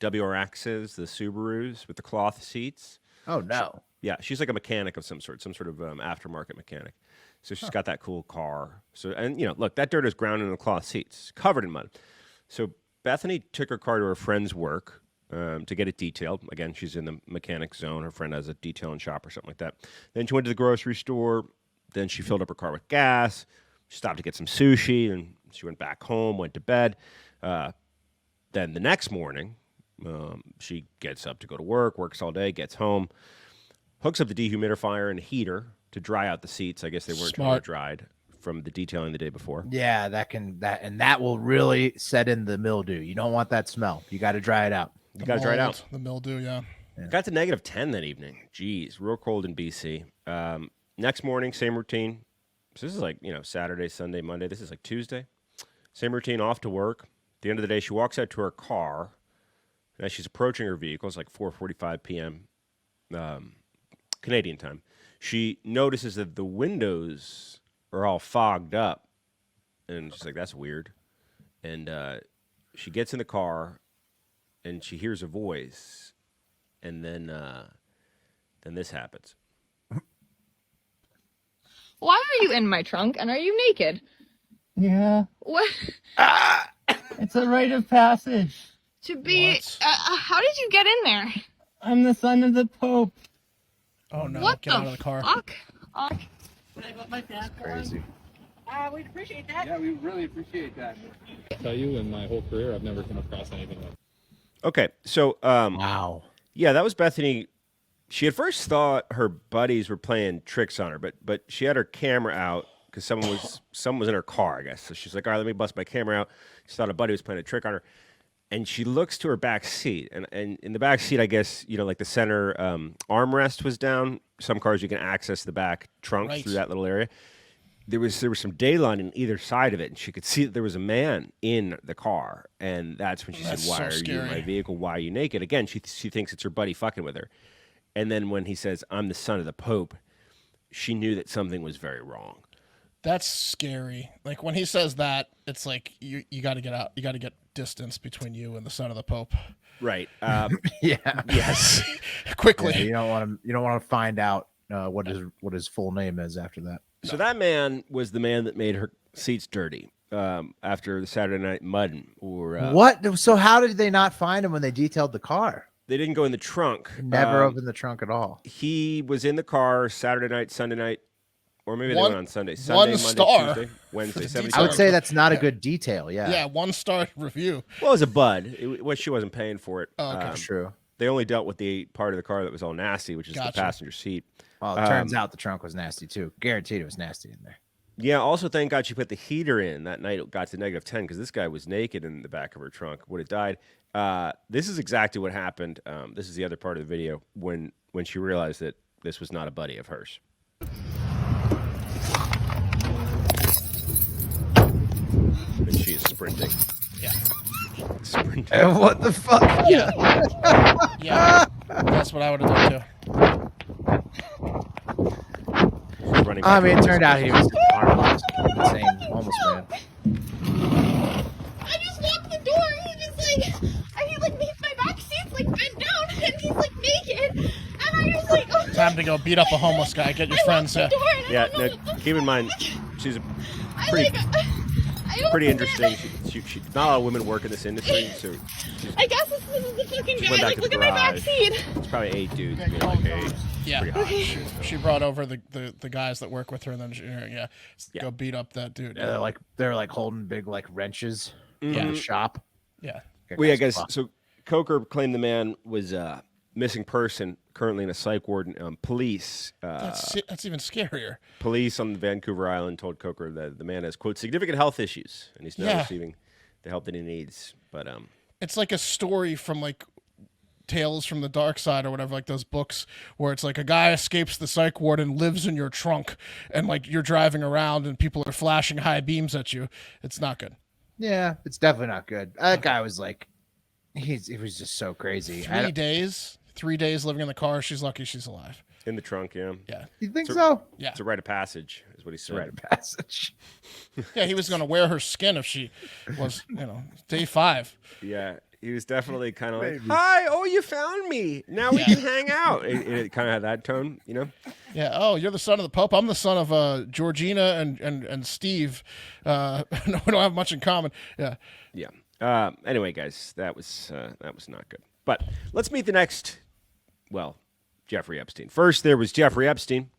WRXs, the Subarus with the cloth seats. Oh no. Yeah, she's like a mechanic of some sort of aftermarket mechanic. So she's got that cool car. So, and look, that dirt is ground in the cloth seats, covered in mud. So Bethany took her car to her friend's work to get it detailed. Again, she's in the mechanic zone. Her friend has a detailing shop or something like that. Then she went to the grocery store. Then she filled up her car with gas. She stopped to get some sushi, and she went back home, went to bed. Then the next morning, she gets up to go to work, works all day, gets home, hooks up the dehumidifier and heater to dry out the seats. I guess they weren't totally dried from the detailing the day before. Yeah, that will really set in the mildew. You don't want that smell. You got to dry it out. You got to dry it out. The mildew, yeah. Got to -10 that evening. Jeez, real cold in BC. Next morning, same routine. So this is like, Saturday, Sunday, Monday. This is like Tuesday. Same routine, off to work. At the end of the day, she walks out to her car. And as she's approaching her vehicle, it's like 4:45 p.m. Canadian time. She notices that the windows are all fogged up. And she's like, that's weird. And she gets in the car, and she hears a voice. And then this happens. Why are you in my trunk, and are you naked? Yeah. What? It's a rite of passage. To be... how did you get in there? I'm the son of the Pope. Oh, no. What Get the out of the car. fuck? Can I put my pants on? Crazy. We'd appreciate that. Yeah, we really appreciate that. I tell you, in my whole career, I've never come across anything like that. Okay, so... wow. Yeah, that was Bethany. She at first thought her buddies were playing tricks on her, but she had her camera out because someone was in her car, I guess. So she's like, all right, let me bust my camera out. She thought a buddy was playing a trick on her. and she looks to her back seat, and in the back seat, I guess, like the center armrest was down. Some cars you can access the back trunk through that little area. There was some daylight on either side of it, and she could see that there was a man in the car, and that's when she said, "Why are you in my vehicle? Why are you naked?" Again, she thinks it's her buddy fucking with her, and then when he says, "I'm the son of the Pope," she knew that something was very wrong. That's scary. Like when he says that, it's like you got to get out. You got to get distance between you and the son of the Pope. Right. Yeah. Yes. Quickly. Yeah, you don't want to find out what his full name is after that. So that man was the man that made her seats dirty after the Saturday Night Muddin. What? So how did they not find him when they detailed the car? They didn't go in the trunk. Never opened the trunk at all. He was in the car Saturday night, Sunday night, or maybe they went on Sunday. One Monday, star. Tuesday, Wednesday. I would say that's not a good detail. Yeah. Yeah, 1-star review. Well, it was a bud. She wasn't paying for it. Oh, okay. True. They only dealt with the part of the car that was all nasty, which is the passenger seat. Well, it turns out the trunk was nasty too. Guaranteed it was nasty in there. Yeah, also thank God she put the heater in that night. It got to -10 because this guy was naked in the back of her trunk. Would have died. This is exactly what happened. This is the other part of the video when she realized that this was not a buddy of hers. And she is sprinting. Yeah. Sprinting. What the fuck? Yeah. Yeah. That's what I would have done too. I mean, it turned out he was harmless, insane, homeless man. I just locked the door. He neath my back seat's like bent down, and he's like naked, and I was like, oh. Time to go beat up a homeless guy. Get your friends. Yeah. Now, keep in mind, she's a pretty interesting. She not a lot of women work in this industry, so I guess this is the fucking guy. went back Like, to look the at my back garage. seat. It's probably 8 dudes. Being like, hey, Yeah. pretty hot. She brought over the guys that work with her, and then go beat up that dude. Yeah, they're like holding big wrenches in the shop. Yeah. Well, yeah, guys. So Coker claimed the man was a missing person, currently in a psych ward. Police. That's even scarier. Police on Vancouver Island told Coker that the man has, quote, significant health issues, and he's not receiving the help that he needs. But it's like a story from like Tales from the Dark Side or whatever, like those books where it's like a guy escapes the psych ward and lives in your trunk, and like you're driving around and people are flashing high beams at you. It's not good. Yeah, it's definitely not good. That guy was like, he was just so crazy. 3 days living in the car. She's lucky she's alive. in the trunk, yeah. Yeah. You think so? Yeah. It's a rite of passage, is what he said. Rite of passage. Yeah, he was going to wear her skin if she was, day 5. Yeah. He was definitely kind of like, Maybe. hi, oh, you found me. Now we can hang out. It kind of had that tone, Yeah. Oh, you're the son of the Pope. I'm the son of Georgina and Steve. We don't have much in common. Yeah. Yeah. Anyway, guys, that was not good. But let's meet the next, Jeffrey Epstein. First, there was Jeffrey Epstein.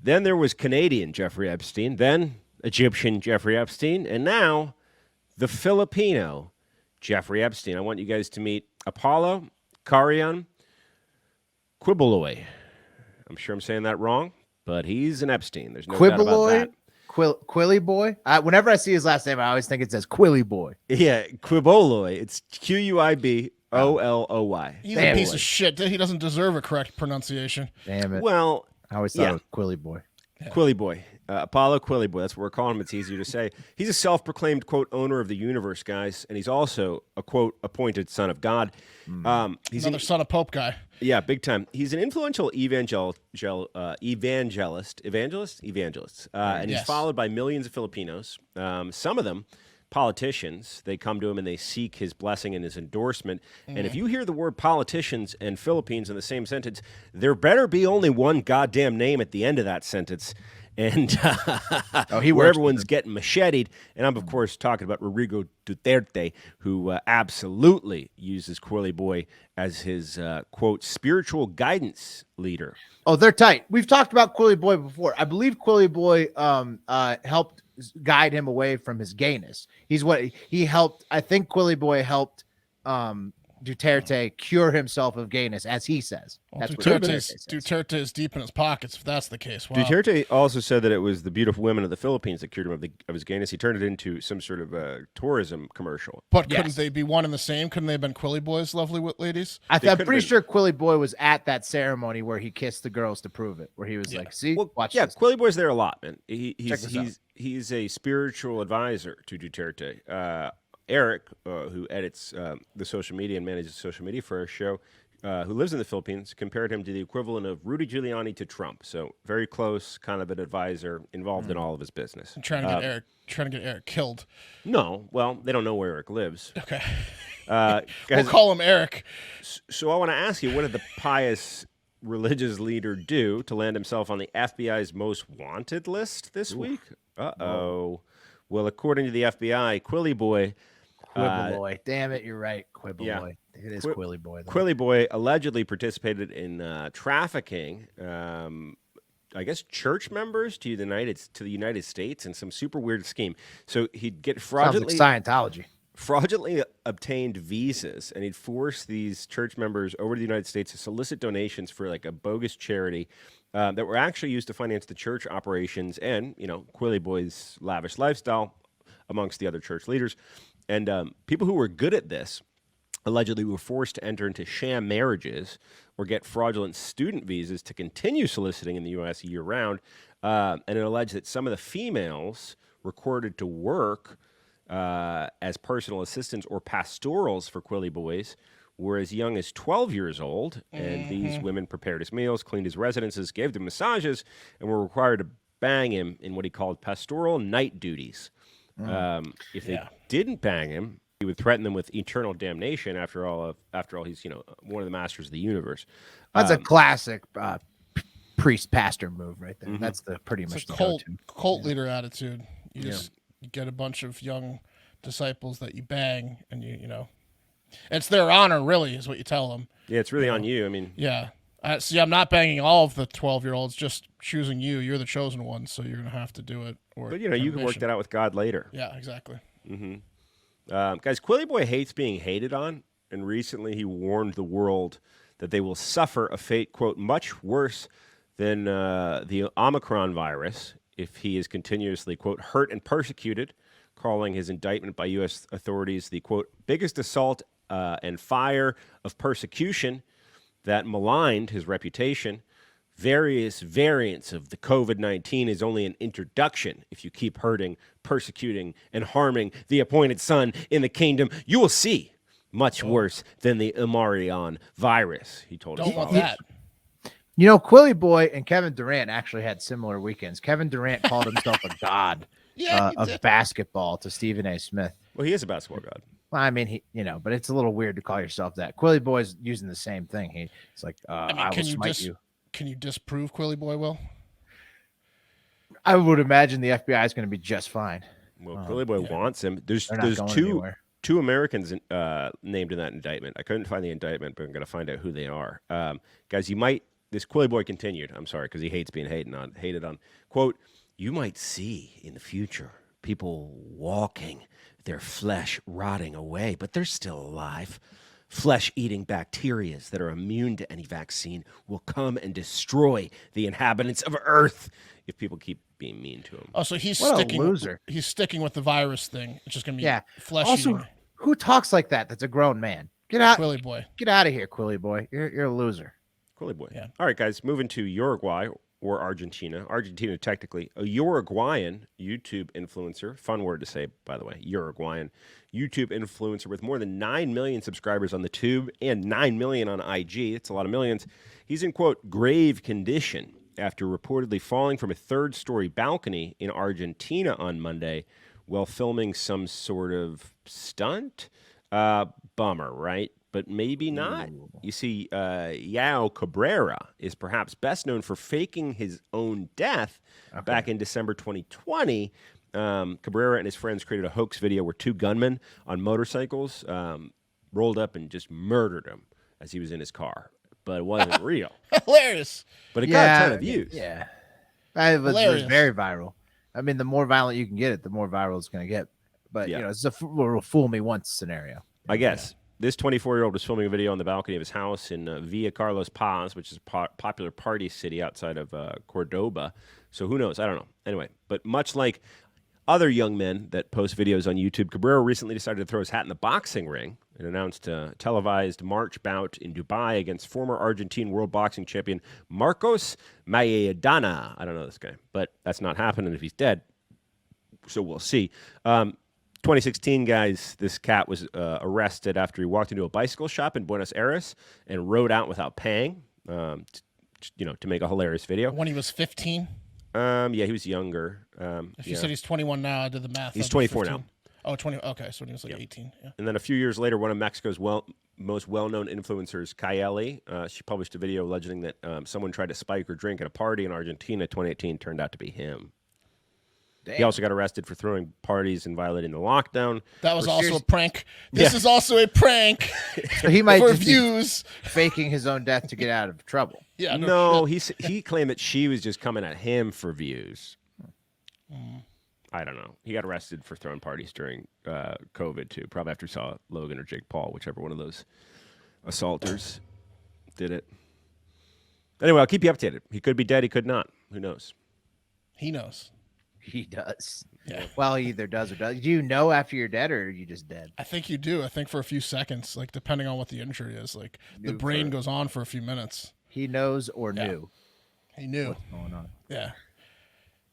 Then there was Canadian Jeffrey Epstein. Then Egyptian Jeffrey Epstein. And now the Filipino Jeffrey Epstein. I want you guys to meet Apollo Carion Quiboloy. I'm sure I'm saying that wrong, but he's an Epstein. There's no doubt about that. Quilly boy. Whenever I see his last name, I always think it says Quilly boy. Yeah, Quiboloy. It's Quiboloy. He's a piece of shit. He doesn't deserve a correct pronunciation. Damn it. Well, I always thought it was Quilly boy. Yeah. Quilly boy. Apollo Quilly boy. That's what we're calling him. It's easier to say. He's a self-proclaimed, quote, owner of the universe, guys. And he's also a, quote, appointed son of God. He's another son of Pope guy. Yeah, big time. He's an influential evangelist, and he's followed by millions of Filipinos. Some of them, politicians, they come to him and they seek his blessing and his endorsement. And if you hear the word politicians and Philippines in the same sentence, there better be only one goddamn name at the end of that sentence. And where everyone's getting macheted. And I'm, of course, talking about Rodrigo Duterte, who absolutely uses Quilly Boy as his, quote, spiritual guidance leader. Oh, they're tight. We've talked about Quilly Boy before. I believe Quilly Boy helped guide him away from his gayness. He helped. I think Quilly Boy helped Duterte cure himself of gayness, as he says. Well, That's what Duterte is deep in his pockets, if that's the case. Wow. Duterte also said that it was the beautiful women of the Philippines that cured him of his gayness. He turned it into some sort of a tourism commercial. But couldn't they be one and the same? Couldn't they have been Quiboloy's lovely ladies? I'm pretty sure Quiboloy was at that ceremony where he kissed the girls to prove it, where he was like, see, watch this. Quiboloy's there a lot, man. He's a spiritual advisor to Duterte. Eric, who edits the social media and manages social media for our show, who lives in the Philippines, compared him to the equivalent of Rudy Giuliani to Trump. So very close, kind of an advisor involved in all of his business. I'm trying to get Eric killed. No, well, they don't know where Eric lives. Okay. Guys, we'll call him Eric. So I want to ask you, what did the pious religious leader do to land himself on the FBI's most wanted list this week? Uh-oh. Well, according to the FBI, Quiboloy. Damn it, you're right. Quiboloy. Yeah. It is Quiboloy. Quiboloy allegedly participated in trafficking, I guess, church members to the United States in some super weird scheme. So he'd get fraudulently fraudulently obtained visas, and he'd force these church members over to the United States to solicit donations for like a bogus charity that were actually used to finance the church operations and, Quiboloy's lavish lifestyle amongst the other church leaders. And people who were good at this allegedly were forced to enter into sham marriages or get fraudulent student visas to continue soliciting in the U.S. year-round. And it alleged that some of the females recorded to work as personal assistants or pastorals for Quiboloys were as young as 12 years old. And these women prepared his meals, cleaned his residences, gave him massages, and were required to bang him in what he called pastoral night duties. If they didn't bang him, he would threaten them with eternal damnation. After all, he's one of the masters of the universe. That's a classic priest pastor move right there. That's pretty much the cult leader attitude. You just get a bunch of young disciples that you bang, and it's their honor, really, is what you tell them. Yeah, it's really on you. I mean, see, I'm not banging all of the 12-year-olds, just choosing you. You're the chosen one, so you're going to have to do it. But, you can work that out with God later. Yeah, exactly. Guys, Quiboloy hates being hated on, and recently he warned the world that they will suffer a fate, quote, much worse than the Omicron virus if he is continuously, quote, hurt and persecuted, calling his indictment by U.S. authorities the, quote, biggest assault and fire of persecution that maligned his reputation. Various variants of the COVID-19 is only an introduction. If you keep hurting, persecuting, and harming the appointed son in the kingdom, you will see much worse than the Omicron virus, he told us. Don't want that. Quiboloy and Kevin Durant actually had similar weekends. Kevin Durant called himself a god of basketball to Stephen A. Smith. Well, he is a basketball god. Well, I mean, but it's a little weird to call yourself that. Quiboloy's using the same thing. He's like, I will smite you. Can you disprove Quiboloy, Will? I would imagine the FBI is going to be just fine. Well, Quiboloy wants him. There's two Americans named in that indictment. I couldn't find the indictment, but I'm going to find out who they are. Guys, this Quiboloy continued. I'm sorry, because he hates being hated on. Quote, you might see in the future people walking, their flesh rotting away, but they're still alive. Flesh-eating bacterias that are immune to any vaccine will come and destroy the inhabitants of Earth if people keep being mean to him. Oh, so he's what sticking. A loser. He's sticking with the virus thing. It's just going to be flesh-eating. Also, who talks like that? That's a grown man. Get out, Quiboloy. Get out of here, Quiboloy. You're a loser. Quiboloy. Yeah. All right, guys. Moving to Uruguay or Argentina. Argentina, technically, a Uruguayan YouTube influencer. Fun word to say, by the way. Uruguayan YouTube influencer with more than 9 million subscribers on the tube and 9 million on IG. It's a lot of millions. He's in, quote, grave condition after reportedly falling from a third-story balcony in Argentina on Monday while filming some sort of stunt. Bummer, right? But maybe not. Ooh. You see, Yao Cabrera is perhaps best known for faking his own death back in December 2020. Cabrera and his friends created a hoax video where two gunmen on motorcycles rolled up and just murdered him as he was in his car. But it wasn't real. Hilarious. But it got a ton of views. Yeah. It was very viral. I mean, the more violent you can get it, the more viral it's going to get. But, it's a fool me once scenario. I guess. This 24-year-old was filming a video on the balcony of his house in Villa Carlos Paz, which is a popular party city outside of Cordoba. So who knows? I don't know. Anyway, but much like other young men that post videos on YouTube, Cabrera recently decided to throw his hat in the boxing ring and announced a televised March bout in Dubai against former Argentine world boxing champion Marcos Maidana. I don't know this guy, but that's not happening if he's dead. So we'll see. 2016, guys, this cat was arrested after he walked into a bicycle shop in Buenos Aires and rode out without paying, to make a hilarious video. When he was 15? Yeah, he was younger. If you said he's 21 now, I did the math. He's 24 now. Oh, 20. Okay, so when he was 18. Yeah. And then a few years later, one of Mexico's most well-known influencers, Kayeli, she published a video alleging that someone tried to spike her drink at a party in Argentina. 2018 turned out to be him. Damn. He also got arrested for throwing parties and violating the lockdown. That was also a prank. This is also a prank. So he might for just views. Be faking his own death to get out of trouble. Yeah. No, he claimed that she was just coming at him for views. I don't know. He got arrested for throwing parties during COVID, too. Probably after he saw Logan or Jake Paul, whichever one of those assaulters did it. Anyway, I'll keep you updated. He could be dead. He could not. Who knows? He knows. He does. Yeah. Well, he either does or does. Do you know after you're dead, or are you just dead? I think you do. I think for a few seconds, like depending on what the injury is, like the brain goes on for a few minutes. He knows or knew. He knew what's going on. Yeah.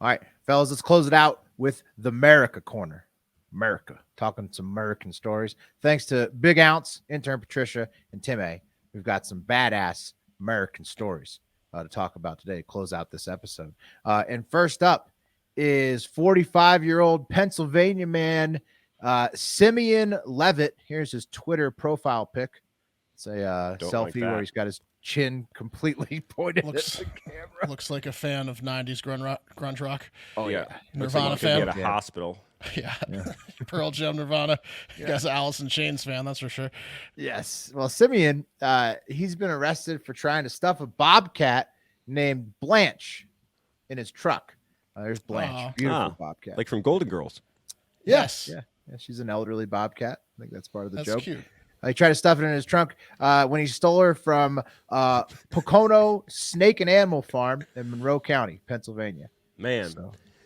All right, fellas, let's close it out with the Merica Corner. Merica, talking some American stories. Thanks to Big Ounce, intern Patricia, and Tim A. We've got some badass American stories to talk about today to close out this episode. And first up is 45-year-old Pennsylvania man Simeon Levitt. Here's his Twitter profile pic. It's a selfie where he's got his chin completely pointed at the camera. Looks like a fan of 90s grunge rock. Oh, yeah. Nirvana like fan. At a hospital. Yeah. Pearl Jam, Nirvana. You guys, Alice in Chains fan, that's for sure. Yes. Well, Simeon, he's been arrested for trying to stuff a bobcat named Blanche in his truck. There's Blanche. Beautiful bobcat. Like from Golden Girls. Yes. Yeah. She's an elderly bobcat. I think that's part of the that's joke. Cute. He tried to stuff it in his trunk when he stole her from Pocono Snake and Animal Farm in Monroe County, Pennsylvania. Man,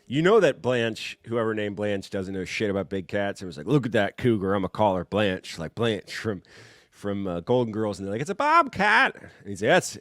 you know that Blanche, whoever named Blanche, doesn't know shit about big cats. It was like, look at that cougar. I'm going to call her Blanche. Like Blanche from Golden Girls. And they're like, it's a bobcat. And he's like, that's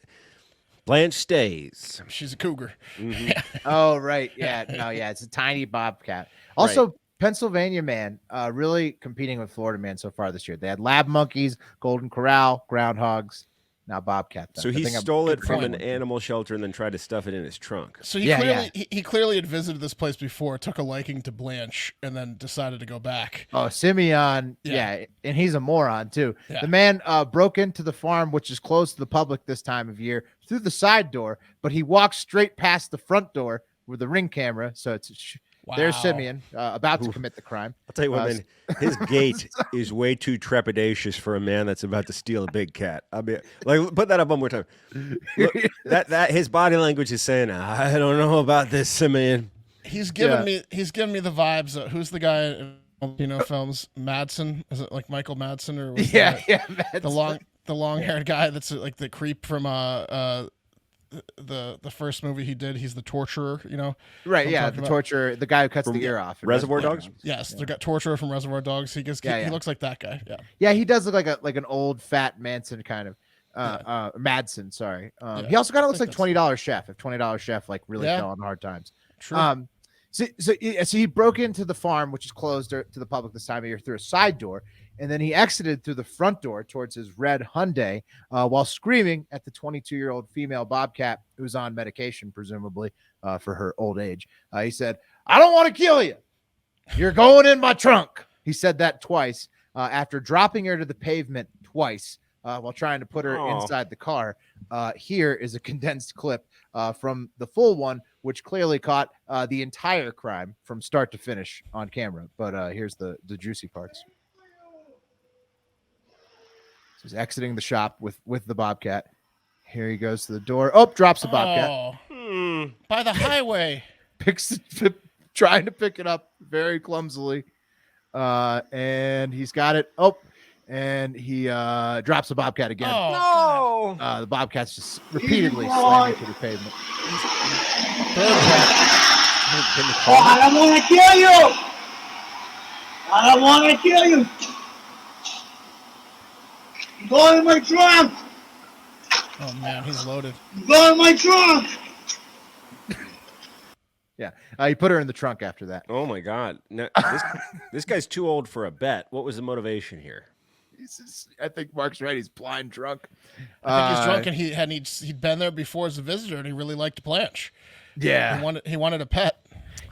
Blanche stays. She's a cougar. Mm-hmm. Oh, right. Yeah. No, yeah. It's a tiny bobcat. Also, Pennsylvania man really competing with Florida man so far this year. They had lab monkeys, golden corral, groundhogs, now bobcat. So he stole it from an animal shelter and then tried to stuff it in his trunk. So he clearly had visited this place before, took a liking to Blanche, and then decided to go back. Oh, Simeon, and he's a moron too. Yeah. The man broke into the farm, which is closed to the public this time of year, through the side door, but he walked straight past the front door with the ring camera. So it's there's Simeon about to commit the crime. I'll tell you what, man, his gait is way too trepidatious for a man that's about to steal a big cat. I mean, like, put that up one more time. Look, that his body language is saying, I don't know about this, Simeon. He's giving me the vibes. Who's the guy in films? Madsen? Is it like Michael Madsen or Madsen. the long haired guy that's like the creep from the first movie he did? He's the torturer, right? Yeah, the torturer, the guy who cuts the ear off. Reservoir Dogs. Yes, they got torturer from Reservoir Dogs. He looks like that guy. Yeah, he does look like an old fat Manson kind of. Madsen, sorry. He also kind of looks like $20 Chef. If $20 Chef really fell on hard times. True. So he broke into the farm, which is closed to the public this time of year, through a side door. And then he exited through the front door towards his red Hyundai while screaming at the 22-year-old female bobcat who's on medication, presumably for her old age. He said, I don't want to kill you. You're going in my trunk. He said that twice after dropping her to the pavement twice while trying to put her inside the car. Here is a condensed clip from the full one, which clearly caught the entire crime from start to finish on camera. But here's the juicy parts. He's exiting the shop with the bobcat. Here he goes to the door. Oh, drops the bobcat. By the highway. Trying to pick it up very clumsily. And he's got it. Oh, and he drops the Bobcat again. Oh, No. The Bobcat's just repeatedly slamming to the pavement. Oh, I don't want to kill you! I don't want to kill you! Go in my trunk! Oh man, he's loaded. Go in my trunk! Yeah, he put her in the trunk after that. Oh my God! Now, this guy's too old for a bet. What was the motivation here? I think Mark's right. He's blind drunk. I think he's drunk, and he'd been there before as a visitor, and he really liked Blanche. Yeah, he wanted a pet.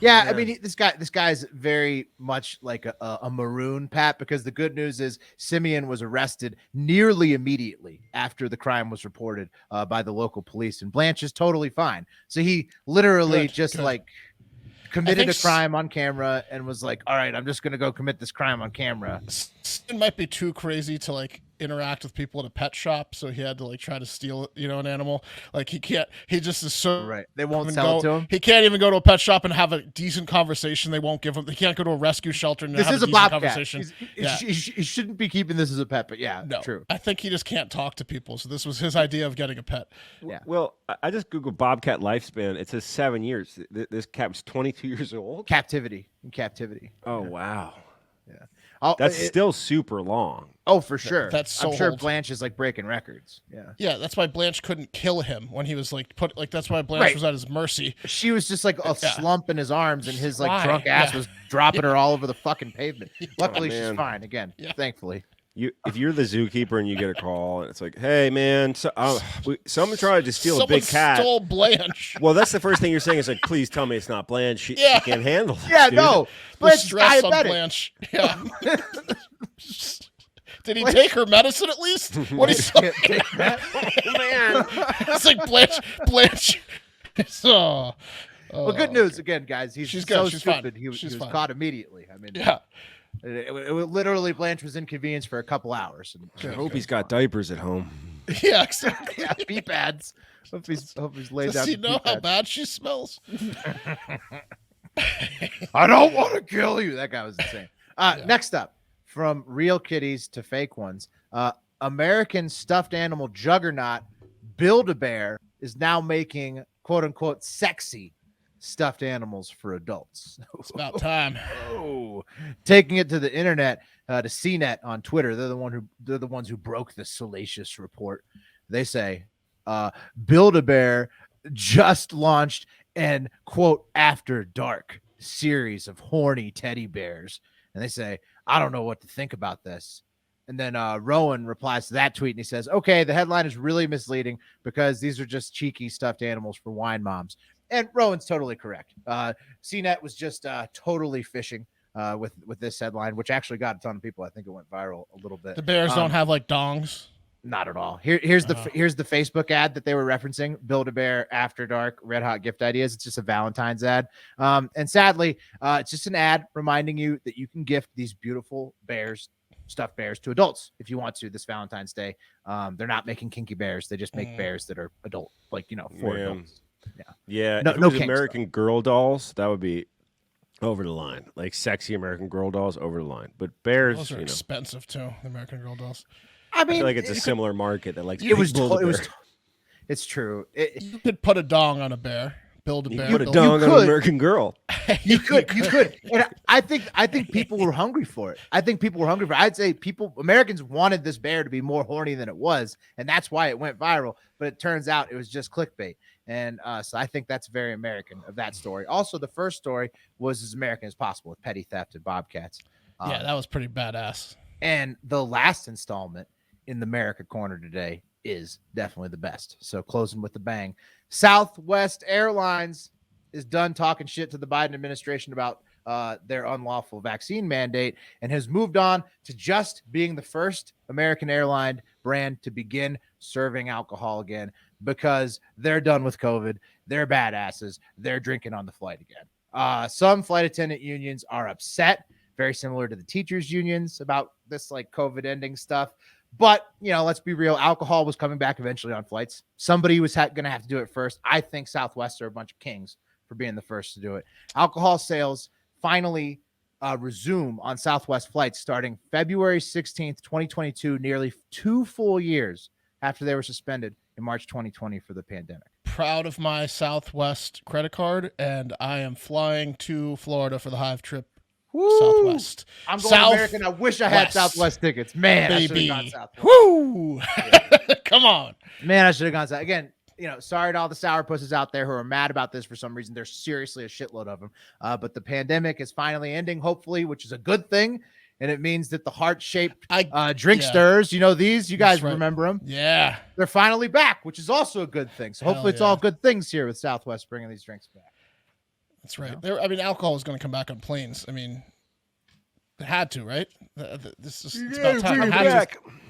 Yeah, I mean, this guy's very much like a maroon, Pat, because the good news is Simeon was arrested nearly immediately after the crime was reported by the local police, and Blanche is totally fine. So he literally like committed a crime on camera and was like, all right, I'm just going to go commit this crime on camera. It might be too crazy to like interact with people at a pet shop, so he had to like try to steal, an animal. Like he just is so right. They won't sell it to him. He can't even go to a pet shop and have a decent conversation. They won't give him. They can't go to a rescue shelter and this have is a decent Bobcat. conversation. He shouldn't be keeping this as a pet, but no, true. I think he just can't talk to people. So this was his idea of getting a pet. Yeah. Well, I just Googled Bobcat lifespan. It says 7 years. This cat's 22 years old. In captivity. Oh wow. Yeah. That's still super long. Oh, for sure. That's so I'm sure old. Blanche is like breaking records. Yeah. Yeah, that's why Blanche couldn't kill him when he was like that's why Blanche was at his mercy. She was just like a slump in his arms, and his like drunk Yeah. ass was dropping her all over the fucking pavement. Luckily, she's man. fine again. Thankfully. If you're the zookeeper and you get a call and it's like, hey man, someone tried to steal a big cat. Stole Blanche. Well, that's the first thing you're saying is like, please tell me it's not Blanche. She can't handle it. Yeah, dude. no. The Blanche, stress on diabetic. Blanche. Yeah. Did he take her medicine at least? What is that? Oh, man. It's like Blanche. So, Well, good news again, guys. She's good. so She's stupid. fine. He was She's fine. caught immediately. I mean, yeah. It literally Blanche was inconvenienced for a couple hours. I hope he's got diapers at home. Yeah, exactly. Yeah, pee pads. Hope he's laid Does down. he some know pee how pads. bad she smells? I don't want to kill you. That guy was insane. Next up, from real kitties to fake ones, American stuffed animal juggernaut Build-A-Bear is now making quote unquote sexy stuffed animals for adults. It's about time. Oh, taking it to the internet, to CNET on Twitter. They're the ones who broke this salacious report. They say, Build-A-Bear just launched an quote after dark series of horny teddy bears. And they say, I don't know what to think about this. And then Rowan replies to that tweet and he says, okay, the headline is really misleading because these are just cheeky stuffed animals for wine moms. And Rowan's totally correct. CNET was just totally fishing with this headline, which actually got a ton of people. I think it went viral a little bit. The bears don't have like dongs. Not at all. Here's the Facebook ad that they were referencing. Build-A-Bear After Dark Red Hot gift ideas. It's just a Valentine's ad. And sadly, it's just an ad reminding you that you can gift these beautiful bears, stuffed bears, to adults if you want to this Valentine's Day. They're not making kinky bears. They just make bears that are adult, like, for adults. Yeah. No, if it no was kinks, American Girl dolls, that would be over the line. Like sexy American Girl dolls, over the line. But bears, Those are expensive too. The American Girl dolls. I mean, feel like it's a similar market that likes. It's true. You could put a dong on a bear. Build a bear. Put a dong on an American Girl. You could. And I think people were hungry for it. I'd say Americans wanted this bear to be more horny than it was, and that's why it went viral. But it turns out it was just clickbait. And so I think that's very American of that story. Also, the first story was as American as possible with petty theft and bobcats. Yeah, that was pretty badass. And the last installment in the Merica Corner today is definitely the best. So closing with the bang. Southwest Airlines is done talking shit to the Biden administration about their unlawful vaccine mandate and has moved on to just being the first American airline brand to begin serving alcohol again because they're done with COVID. They're badasses. They're drinking on the flight again. Some flight attendant unions are upset, very similar to the teachers unions about this like COVID ending stuff. But, let's be real. Alcohol was coming back eventually on flights. Somebody was going to have to do it first. I think Southwest are a bunch of kings for being the first to do it. Alcohol sales finally resume on Southwest flights starting February 16th, 2022, nearly 2 full years after they were suspended in March 2020 for the pandemic. Proud of my Southwest credit card, and I am flying to Florida for the Hive trip. Woo! Southwest. I'm going to American. I wish I had Southwest tickets. Man, baby. I should have gone Southwest. Woo! Come on. Man, I should have gone Southwest. Again, sorry to all the sourpusses out there who are mad about this for some reason. There's seriously a shitload of them. But the pandemic is finally ending, hopefully, which is a good thing. And it means that the heart-shaped drink stirs, these, you guys remember them. Yeah. They're finally back, which is also a good thing. So hopefully it's all good things here with Southwest bringing these drinks back. That's right. Alcohol is going to come back on planes. I mean, it had to, right? It's about time.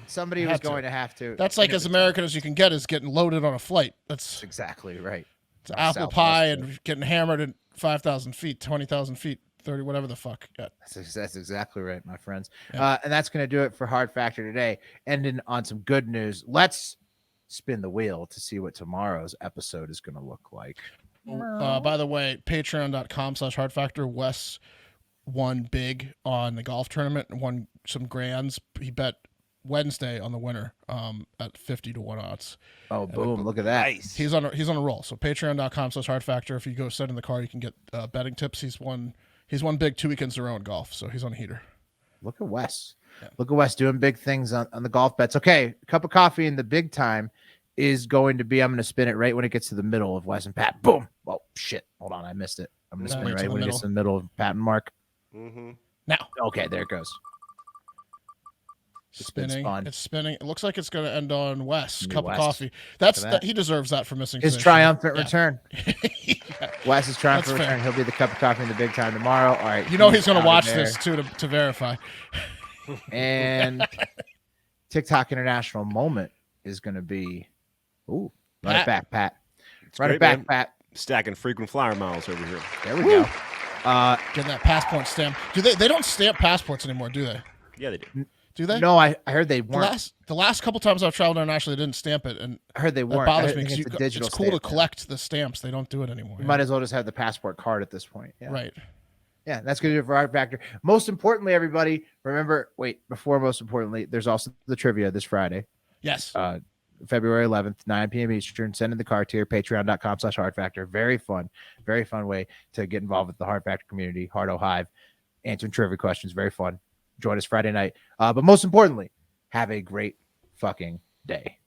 Somebody was going to have to. That's like as American as you can get is getting loaded on a flight. That's exactly right. It's apple pie and getting hammered at 5,000 feet, 20,000 feet, 30, whatever the fuck. Yeah. That's exactly right, my friends. Yeah. And that's going to do it for Hard Factor today. Ending on some good news. Let's spin the wheel to see what tomorrow's episode is going to look like. By the way, patreon.com/Hard Factor. Wes won big on the golf tournament and won some grands. He bet Wednesday on the winner at 50 to 1 odds. Oh, boom. Look at that. Nice. He's on a roll. So patreon.com/Hard Factor. If you go set in the car, you can get betting tips. He's won big 2 weekends in a row in golf. So he's on a heater. Look at Wes. Yeah. Look at Wes doing big things on the golf bets. Okay. A cup of coffee in the big time is going to be, I'm going to spin it right when it gets to the middle of Wes and Pat. Boom. Oh, shit. Hold on. I missed it. I'm going to spin it right when it gets to the middle of Pat and Mark. Mm-hmm. Now. Okay, there it goes. Spinning. It's spinning. It looks like it's going to end on Wes. Cup Wes. of coffee. He deserves that for missing his triumphant return. Wes is triumphant return. He'll be the cup of coffee in the big time tomorrow. All right. He's going to watch this too to verify. And TikTok International Moment is going to be. Ooh, run it back, Pat. Run it back, Pat. Stacking frequent flyer miles over here. There we go. Getting that passport stamp. They don't stamp passports anymore, do they? Yeah, they do. Do they? No, I heard they weren't. The last couple times I've traveled internationally, they didn't stamp it, and I heard they weren't. It bothers me because it's cool to collect the stamps. They don't do it anymore. You might as well just have the passport card at this point. Yeah. Right. Yeah, that's going to do it for Hard Factor. Most importantly, everybody, remember, most importantly, there's also the trivia this Friday. Yes. February 11th, 9 p.m. Eastern. Send in the car tier, patreon.com/Hard Factor. Very fun way to get involved with the Hard Factor community, Hardo Hive, answering trivia questions. Very fun. Join us Friday night. But most importantly, have a great fucking day.